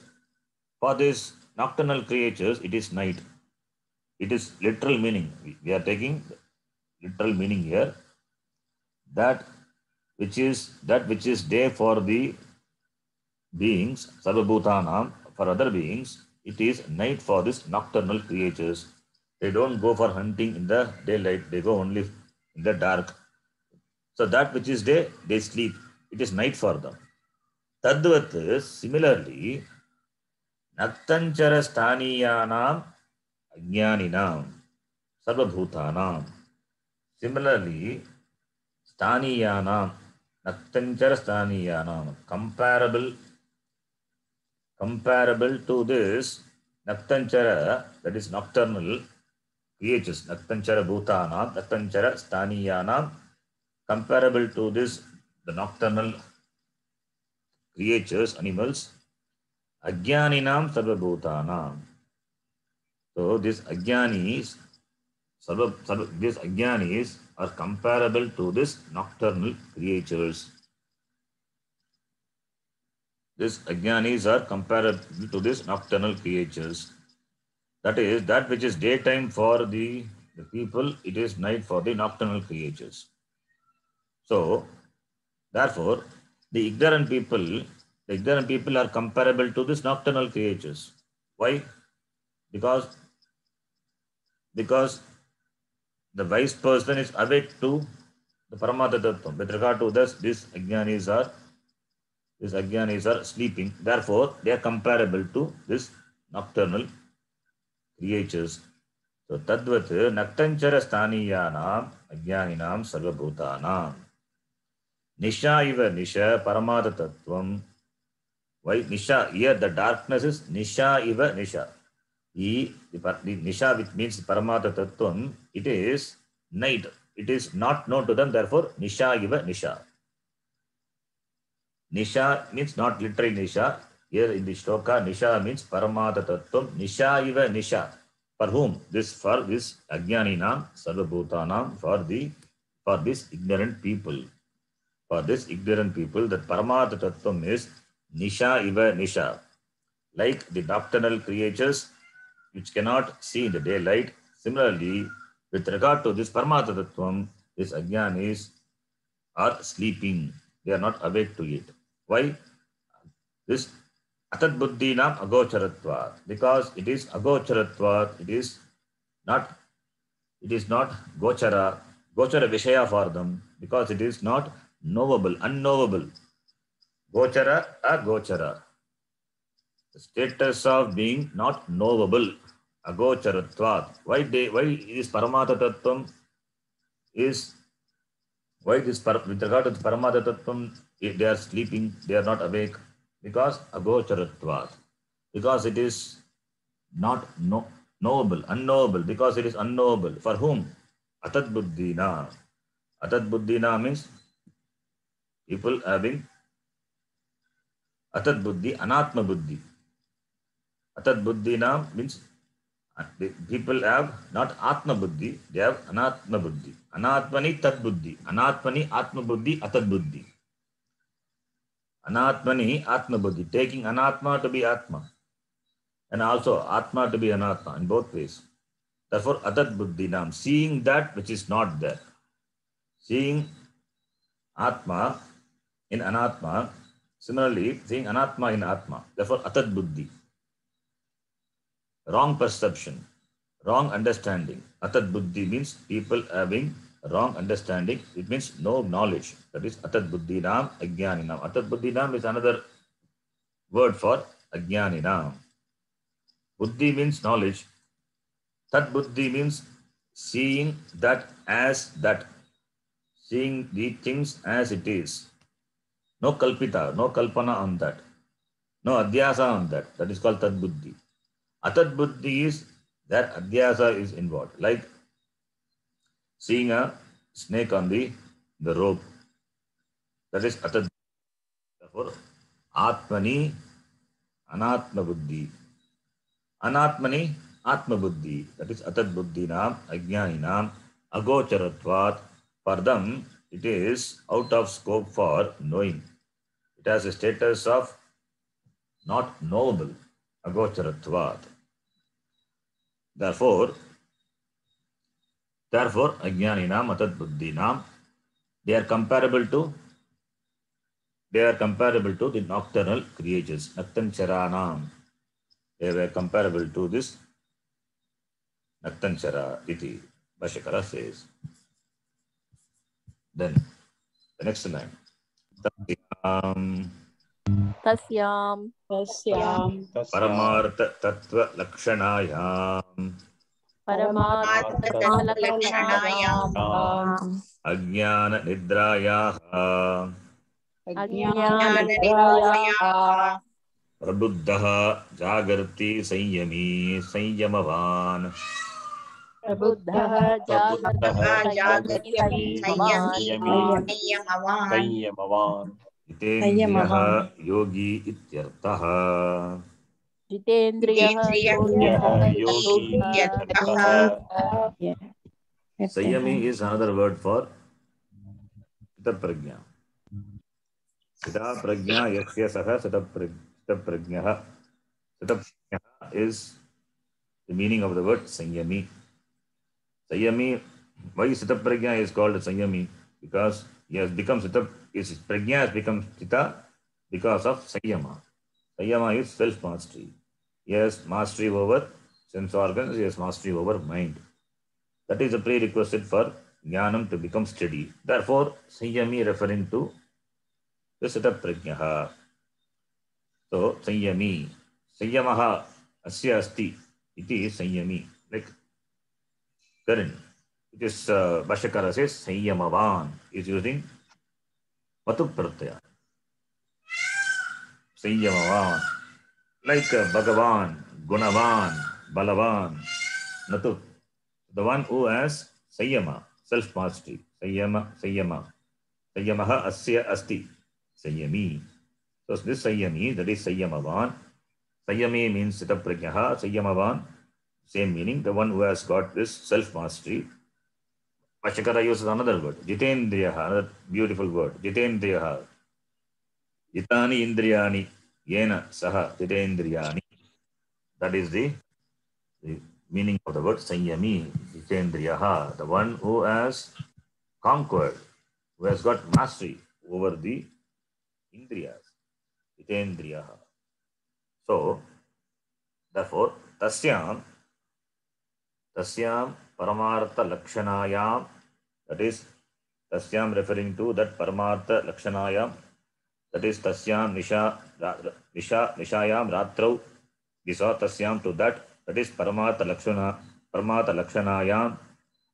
for these nocturnal creatures, it is night. It is literal meaning. We are taking literal meaning here. That which is day for the beings, Sarvabhutanam, for other beings, it is night for these nocturnal creatures. They don't go for hunting in the daylight, they go only in the dark. So that which is day, they sleep. It is night for them. Tadvat, similarly, Naktanchara Staniyanam Ajnaninam Sarvabhutanam. Similarly, Staniyanam, Naktanchara Staniyanam, comparable to this Naktanchara, that is nocturnal creatures, Naktanchara Bhutanam, Naktanchara Staniyanam, comparable to this, the nocturnal creatures, animals, Ajnaninam Sarvabhutanam. So these Ajnanis, these Ajnanis are comparable to this nocturnal creatures. These Ajnanis are comparable to these nocturnal creatures. That is, that which is daytime for the people, it is night for the nocturnal creatures. So, therefore, the ignorant people are comparable to these nocturnal creatures. Why? Because the wise person is awake to the Paramata Tattva. With regard to this, these Ajnanis are sleeping. Therefore, they are comparable to this nocturnal creatures. So, Tadvat Naktanchara Staniyanam Ajnaninam Sarvabhutanam. Nisha iva Nisha Paramata Tattvam. Why Nisha? Here the darkness is Nisha iva Nisha. The Nisha, which means Paramata Tattvam, it is night. It is not known to them, therefore Nisha iva Nisha. Nisha means not literally Nisha. Here in the shloka, Nisha means Paramata Tattvam. Nisha iva Nisha. For whom? For this Ajnaninam Sarvabhutanam, for this ignorant people. For this ignorant people, that Paramata Tattvam is Nisha iva Nisha. Like the nocturnal creatures which cannot see in the daylight. Similarly, with regard to this Paramata Tattvam, these Ajnanis are sleeping. They are not awake to it. Why? This Atat Buddhinam Agocharatvat. Because it is Agocharatvat, it is not Gochara Vishaya for them, because it is not knowable, unknowable. Gochara, Agochara. The status of being not knowable, Agocharatvat. Why is Paramata Tattvam is, with regard to the Paramata Tattvam, they are sleeping, they are not awake? Because Agocharatvat. Because it is not knowable, unknowable, because it is unknowable. For whom? Atat Buddhina. Atat Buddhina means people having Atat Buddhi, Anatma Buddhi. Atat Buddhina means people have not Atma Buddhi, they have Anatma Buddhi. Anatmani Tat Buddhi. Anatmani Atma Buddhi, Atat Buddhi. Anatmani Atma Buddhi, taking Anatma to be Atma, and also Atma to be Anatma, in both ways. Therefore, Atat Buddhinam, seeing that which is not there. Seeing Atma in Anatma, similarly, seeing Anatma in Atma. Therefore, Atat Buddhi. Wrong perception, wrong understanding. Atat Buddhi means people having wrong understanding. It means no knowledge. That is Atat Buddhinam Ajnaninam. Atat Buddhinam is another word for Ajnaninam. Buddhi means knowledge. Tat Buddhi means seeing that as that. Seeing the things as it is. No kalpita, no kalpana on that. No adhyasa on that. That is called Tat Buddhi. Atat Buddhi is that adhyasa is involved. Like seeing a snake on the rope. That is Atat. Therefore, Atmani Anatma Buddhi. Anatmani Atma Buddhi. That is Atat Buddhinam Ajnaninam Agocharatvat. For them, it is out of scope for knowing. It has a status of not knowable. Agocharatvat. Therefore, Ajnaninam Atat Buddhinam, they are comparable to the nocturnal creatures. Naktancharanam. They were comparable to this Naktanchara iti, Bhashyakara says. Then The next line. Tasyam Tasyam Paramartha Tattva Lakshanayam Paramatma-lakshanayaam Ajnana Nidrayaha Ajnana-nidrayaha Prabuddha Jagarti Sanyami Sanyamavan Prabuddha Jagarti Sanyamavan संयमवान् Jitendriyaha Yogi Ityarthaha. Jitendriyaha यः Yogi योगी इत्यर्थः Sanyami is another word for Sthita Prajna. Sthita Prajna Yasya Saha Sthita Prajnaha. Sthita Prajnaha is the meaning of the word Sanyami. Sanyami, why Sthita Prajna is called Sanyami? Because he has become Sthita, his Prajna has become Sthita because of Sanyama. Sanyama is self-mastery. He has mastery over sense organs, he has mastery over mind. That is a prerequisite for Jnanam to become steady. Therefore, Sanyami referring to the Sthita Prajnaha. So, Sanyami. Sanyamaha asya asti iti Sanyami. Like Karan. It is Bhashyakara says Sanyamavan is using Matu Pratyaya. Sanyamavan. Like Bhagavan, Gunavan, Balavan, Natu. The one who has Sanyama, self-mastery. Sanyamaha asya asti. Sanyami. So this Sanyami, that is Sanyamavan. Sanyami means Sthita Prajnaha. Sanyamavan, same meaning, the one who has got this self-mastery. Bhashyakara uses another word, Jitendriyaha, another beautiful word, Jitendriyaha. Jitani Indriyani, Yena Saha Jitendriyani. That is the meaning of the word Sanyami, Jitendriyaha, the one who has conquered, who has got mastery over the Indriyas, Jitendriyaha. So, therefore, Tasyam Paramartha Lakshanayam, that is Tasyam referring to that Paramartha Lakshanayam, that is Tasyam Nishayam Ratrau, we saw Tasyam to that is Paramartha Lakshanayam,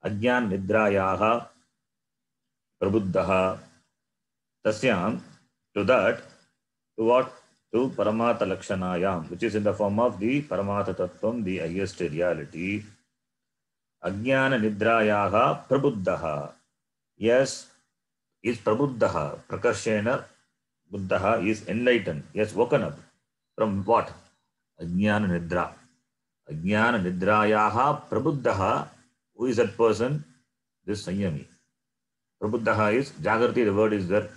Ajnan Nidrayaha, Prabuddhaha. Tasyam to that, to what? To Paramartha Lakshanayam, which is in the form of the Paramartha Tattvam, the highest reality. Ajnana Nidrayaha Prabuddhaha. Yes, is Prabuddhaha. Prakarshena Buddhaha is enlightened. Yes, woken up. From what? Ajnana Nidra. Ajnana Nidrayaha Prabuddhaha. Who is that person? This Sanyami. Prabuddhaha is Jagarti, the word is there.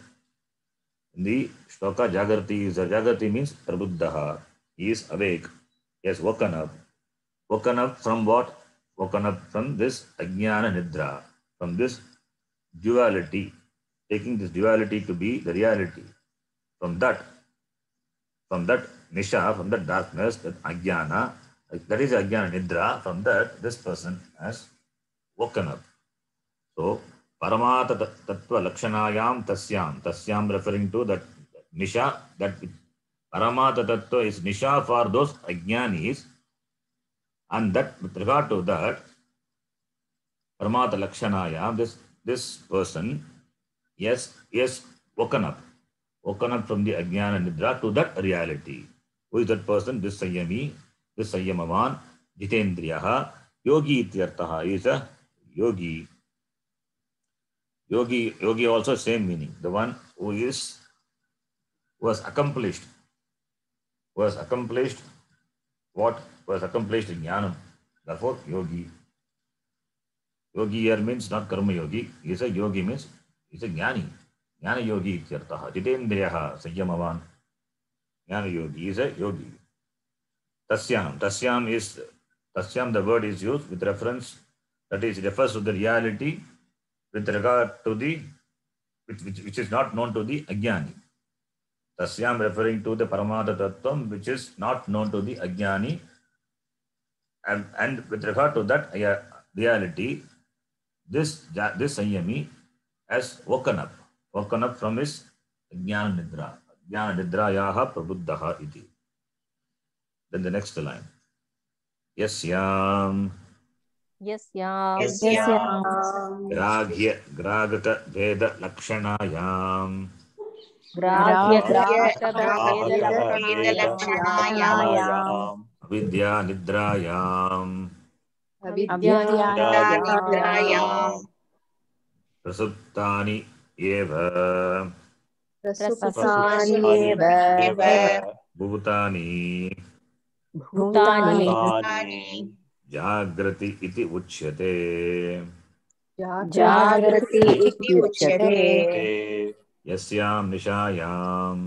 In the shloka, Jagarti is there. Jagarti means Prabuddhaha. He is awake. Yes, woken up. Woken up from what? Woken up from this Ajnana Nidra, from this duality, taking this duality to be the reality. From that Nisha, from that darkness, that Ajnana, that is Ajnana Nidra, from that this person has woken up. So, Paramata Tattva Lakshanayam Tasyam referring to that Nisha, that Paramata Tattva is Nisha for those Ajnanis. And that, with regard to that, Paramata Lakshanaya, this person, yes, woken up from the Ajnana Nidra to that reality. Who is that person? This Sanyami, this Sanyamavan, Jitendriyaha, Yogi Ityarthaha is a yogi. Yogi also same meaning. The one who has accomplished what? Was accomplished in Jnanam. Therefore, yogi. Yogi here means not karma yogi. He is a yogi means he is a jnani. Jnana yogi ityartaha. Jitendriyaha Sanyamavan. Jnana yogi is a yogi. Tasyam. Tasyam, the word is used with reference, that is, refers to the reality with regard to the, which is not known to the Ajnani. Tasyam referring to the Paramata Tattvam, which is not known to the Ajnani. And with regard to that reality, this Sanyami has woken up woken up from his Jnana Nidra. Jnana Nidrayaha Prabuddhaha iti. Then the next line. Yasyam Yasyam Gragya Gragaka Veda Lakshanayam Grahya ग्राहकः Grahya वेदलक्षणायाम् Avidya Nidrayam Avidyanidrayam Prasuptani Eva प्रसुप्तानि एव Bhutani Bhutani भूतानि Jagrati iti uchyate. Jagrati Ityuchyate ते Yasyam Nishayam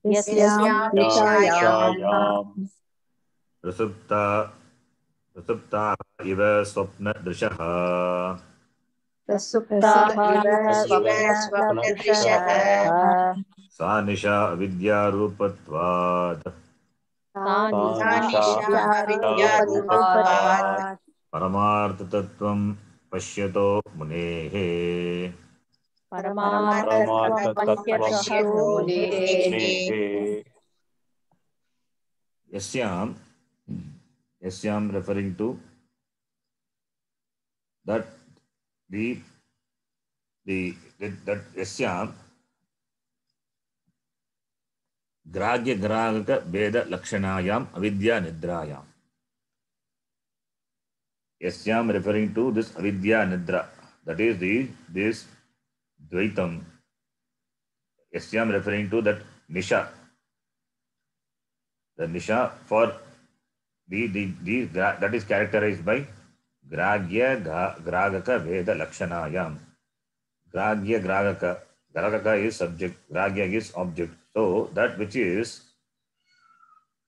Yasyam निशायाम् Prasupta Iva Swapna Drishaha Prasuptaha iva स्वप्नदृशः swapnadrishaha Sa Nisha Avidya Rupatvad Sanisha Paramartha Tattvam Pashyato Munehe Paramatatvam pasyato परमार्थतत्त्वं munehe Yasyam referring to that that Yasyam Gragya Gragaka Veda Lakshanayam Avidya Nidrayam. Yasyam referring to this Avidya Nidra. That is this Dvaitam. Yasyam referring to that Nisha. The Nisha for that is characterized by Gragya Gragaka Veda Lakshanayam. Gragya Gragaka. Gragaka is subject, Gragya is object. So that which is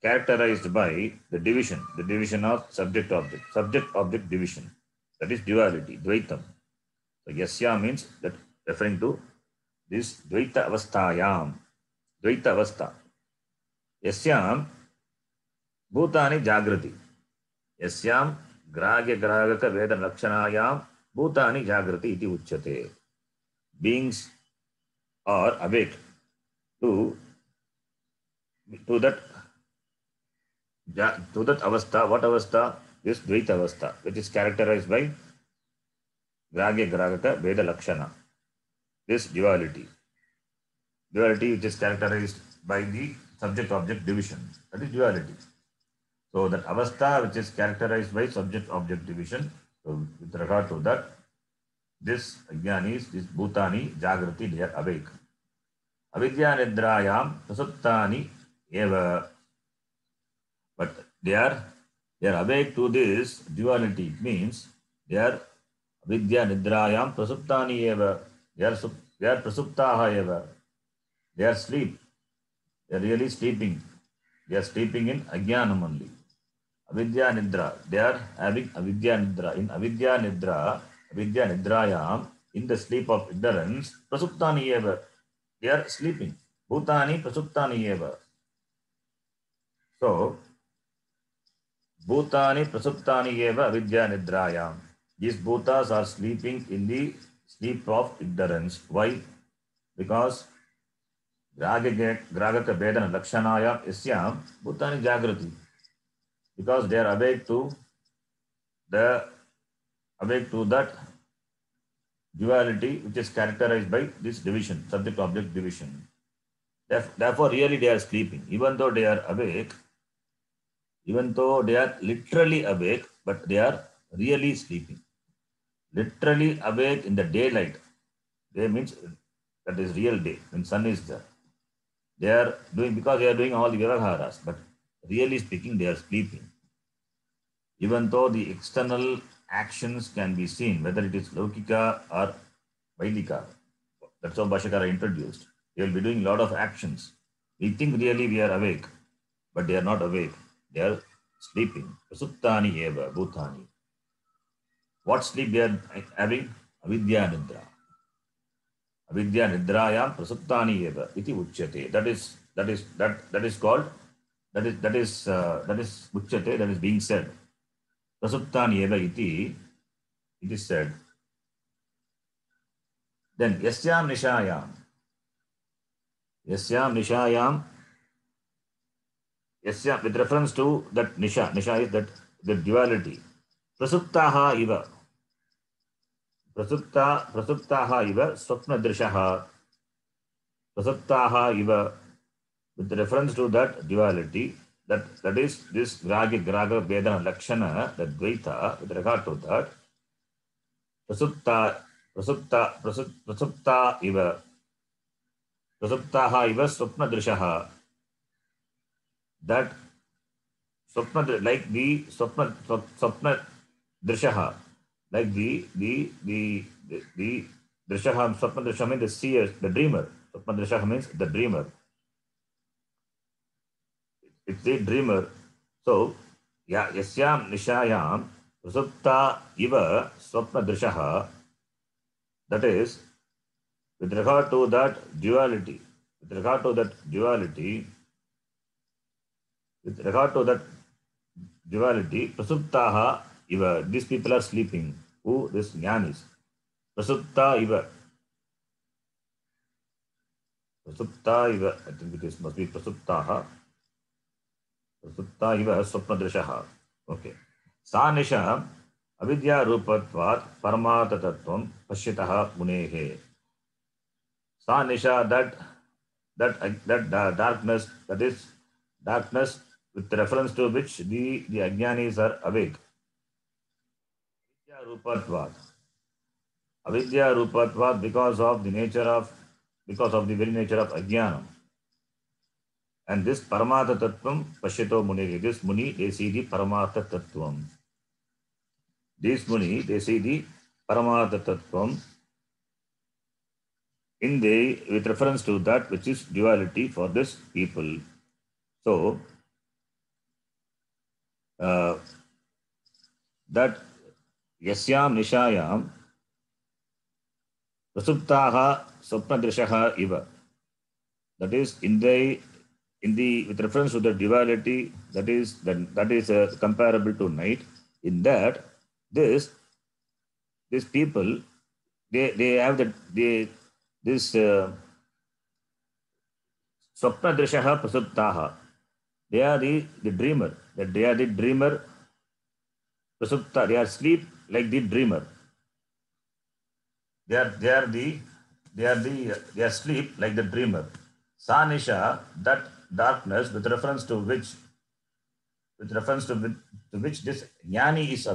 characterized by the division of subject-object division. That is duality, Dvaitam. So Yasya means that referring to this Dvaita Avasthayam. Dvaita Avastha. Yasyam Bhutani Jagrati. Yasyam Gragya Gragaka Veda Lakshanayam Bhutani Jagrati iti uchyate. Beings are awake to that avastha. What avastha? This Dvaita avastha, which is characterized by Gragya Gragaka Veda Lakshana. This duality which is characterized by the subject-object division. That is duality. So that avastha which is characterized by subject-object division. So with regard to that, this Ajnanis, this Bhutani, Jagrati, they are awake. Avidya Nidrayam Prasuptani Eva. But they are awake to this duality. It means they are Avidya Nidrayam Prasuptani Eva. They are Prasuptaha Eva. They are sleep. They are really sleeping. They are sleeping in Ajnanam only. Avidya Nidra. They are having Avidya Nidra. In Avidya Nidrayam, in the sleep of ignorance, Prasuptani Eva. They are sleeping. Bhutani Prasuptani Eva. So, Bhutani Prasuptani Eva Avidya Nidrayam. These Bhutas are sleeping in the sleep of ignorance. Why? Because Gragaka Vedana Lakshanayam Isyam Bhutani Jagrati. Because they are awake to that duality which is characterized by this division, subject-object division. Therefore, really they are sleeping. Even though they are awake, even though they are literally awake, but they are really sleeping. Literally awake in the daylight. Day means that is real day, when sun is there. They are doing, because they are doing all the vyavaharas, but really speaking, they are sleeping. Even though the external actions can be seen, whether it is Laukika or Vaidika, that's how Bhashyakara introduced. They will be doing a lot of actions. We think really we are awake, but they are not awake. They are sleeping. Prasuptani eva bhutani. What sleep they are having? Avidya nidra. Avidya nidrayam prasuptani eva iti uchyate. That is called. That is uchyate. That is being said. Prasuptani eva iti. It is said. Then yasyam nishayam, yasyam, with reference to that nisha is that the duality. Prasuptaha iva, prasuptaha iva swapna drishaha, prasuptaha iva, with reference to that duality, that is this graga vedana lakshana, that dvaita, with regard to that, prasupta iva, prasuptaha iva swapna drishaha, that swapna, like the swapna drishaha, like the drishaha, swapna drishaha means the seer, the dreamer. Swapna drishaha means the dreamer. It's the dreamer. So, yeah, yasyam nishayam prasupta iva swapna drishaha, that is, with regard to that duality, with regard to that duality, prasuptaha iva, these people are sleeping. Who? This jnanis. Prasupta iva, I think it must be prasuptaha. Prasupta iva swapna drishaha. Okay. Sa nisha avidya rupatvat paramata tattvam pashyataha munehe. Sa nisha, that darkness, that is darkness with reference to which the ajnanis are awake. Avidya rupatvat, because of the very nature of ajnanam. And this paramata tattvam pashyato munehe, this muni, they see the paramata tattvam. This muni, they see the paramata tattvam with reference to that which is duality for this people. So, that yasyam nishayam prasuptaha swapna drishaha iva, that is in the with reference to the duality, that is comparable to night. In that, these people, they have this swapna drishaha prasuptaha. They are the dreamer. That they are the dreamer. Prasupta, they are asleep like the dreamer. They are asleep like the dreamer. Sanisha, that darkness with reference to which this jnani is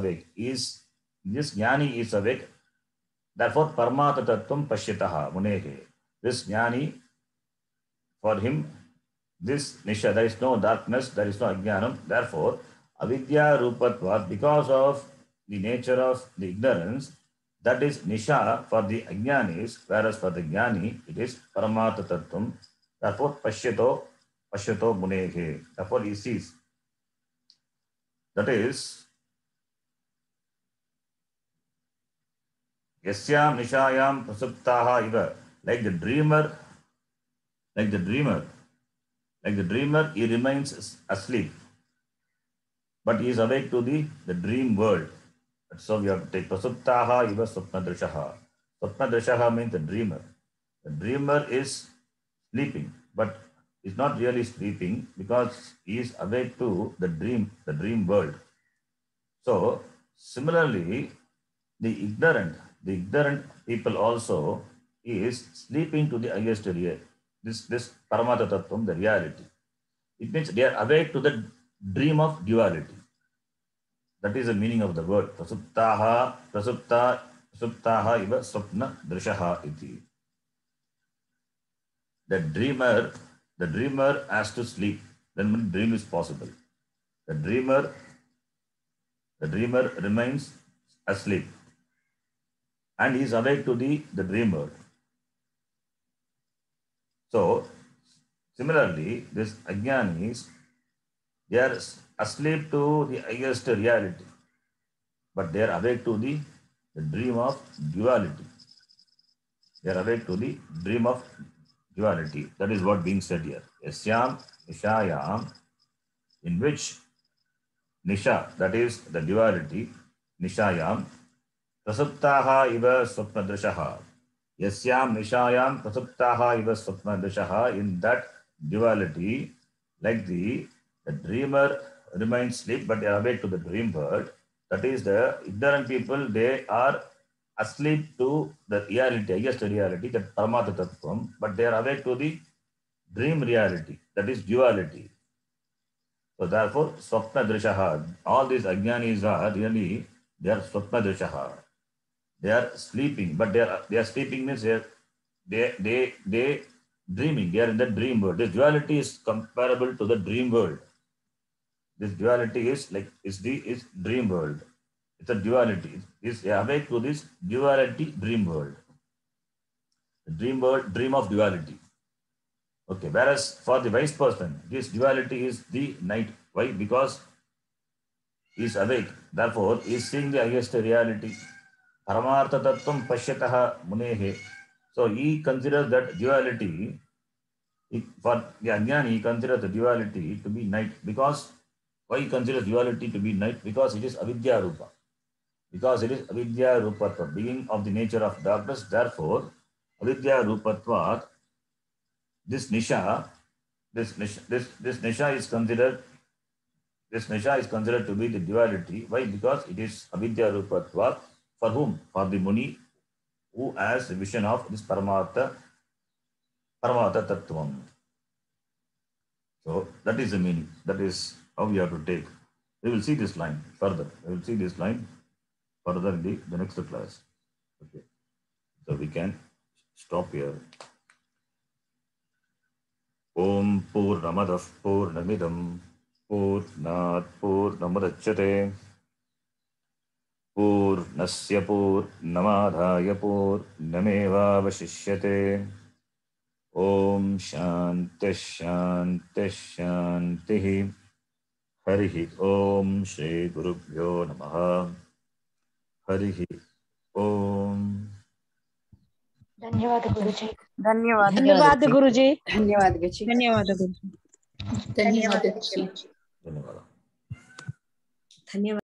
awake, Therefore, paramata tattvam pashyataha munehe. This jnani, for him, this nisha, there is no darkness, there is no ajnanam. Therefore, avidya rupatvat, because of the nature of the ignorance, that is nisha for the ajnanis, whereas for the jnani, it is paramata tattvam. Therefore, pashyato munehe. Therefore, he sees. That is, yasyam nishayam prasuptaha iva, like the dreamer, he remains asleep, but he is awake to the dream world. So we have to take prasuptaha iva swapna drishaha. Swapna drishaha means the dreamer. The dreamer is sleeping, but is not really sleeping because he is awake to the dream world. So similarly, the ignorant people also is sleeping to the highest reality. This paramata tattvam, the reality. It means they are awake to the dream of duality. That is the meaning of the word. Prasuptaha iva swapna drishaha iti. The dreamer has to sleep. Then when dream is possible. The dreamer remains asleep. And he is awake to the dream world. So, similarly, this ajnanis, they are asleep to the highest reality, but they are awake to the dream of duality. They are awake to the dream of duality. That is what being said here. Yasyam nishayam, in which nisha, that is the duality, nishayam, prasuptaha iva swapna drishaha, Yasyam nishayam prasuptaha iva swapna dishaha. In that duality, like the dreamer remains asleep, but they are awake to the dream world. That is, the ignorant people, they are asleep to the reality, highest reality, that Paramatma Tattvam, but they are awake to the dream reality, that is duality. So therefore, Swapna Drishaha, all these Ajnanis are really, they are Swapna Drishaha. They are sleeping, but they are sleeping means they dreaming, they are in the dream world. This duality is comparable to the dream world. This duality is dream world. It's a duality. Is awake to this duality dream world. The dream world, dream of duality. Okay, whereas for the wise person, this duality is the night. Why? Because he is awake. Therefore, he is seeing the highest reality. Paramartha tattvam pashyataha munehe. So he considers that duality, for the Ajnani, he considers the duality to be night. Because why he considers duality to be night? Because it is avidya rupa. Because it is avidya rupatva, being of the nature of darkness. Therefore, avidya rupatva, this nisha is considered to be the duality. Why? Because it is avidya rupatva. For whom? For the Muni who has the vision of this Paramatma Tattvam. So that is the meaning. That is how we have to take. We will see this line further. We will see this line further in the next class. Okay. So we can stop here. Om Purnamadah Purnamidam Purnat Purnamudachyate Purnasya Purnamadhaya Purnamevavashishyate. Om Shanti Shanti Shanti. Harihi Om Shri Gurubhyo Namaha. Harihi Om. धन्यवाद गुरुजी. धन्यवाद गुरुजी. धन्यवाद गुरुजी. धन्यवाद गुरुजी. धन्यवाद गुरुजी. धन्यवाद. धन्यवाद.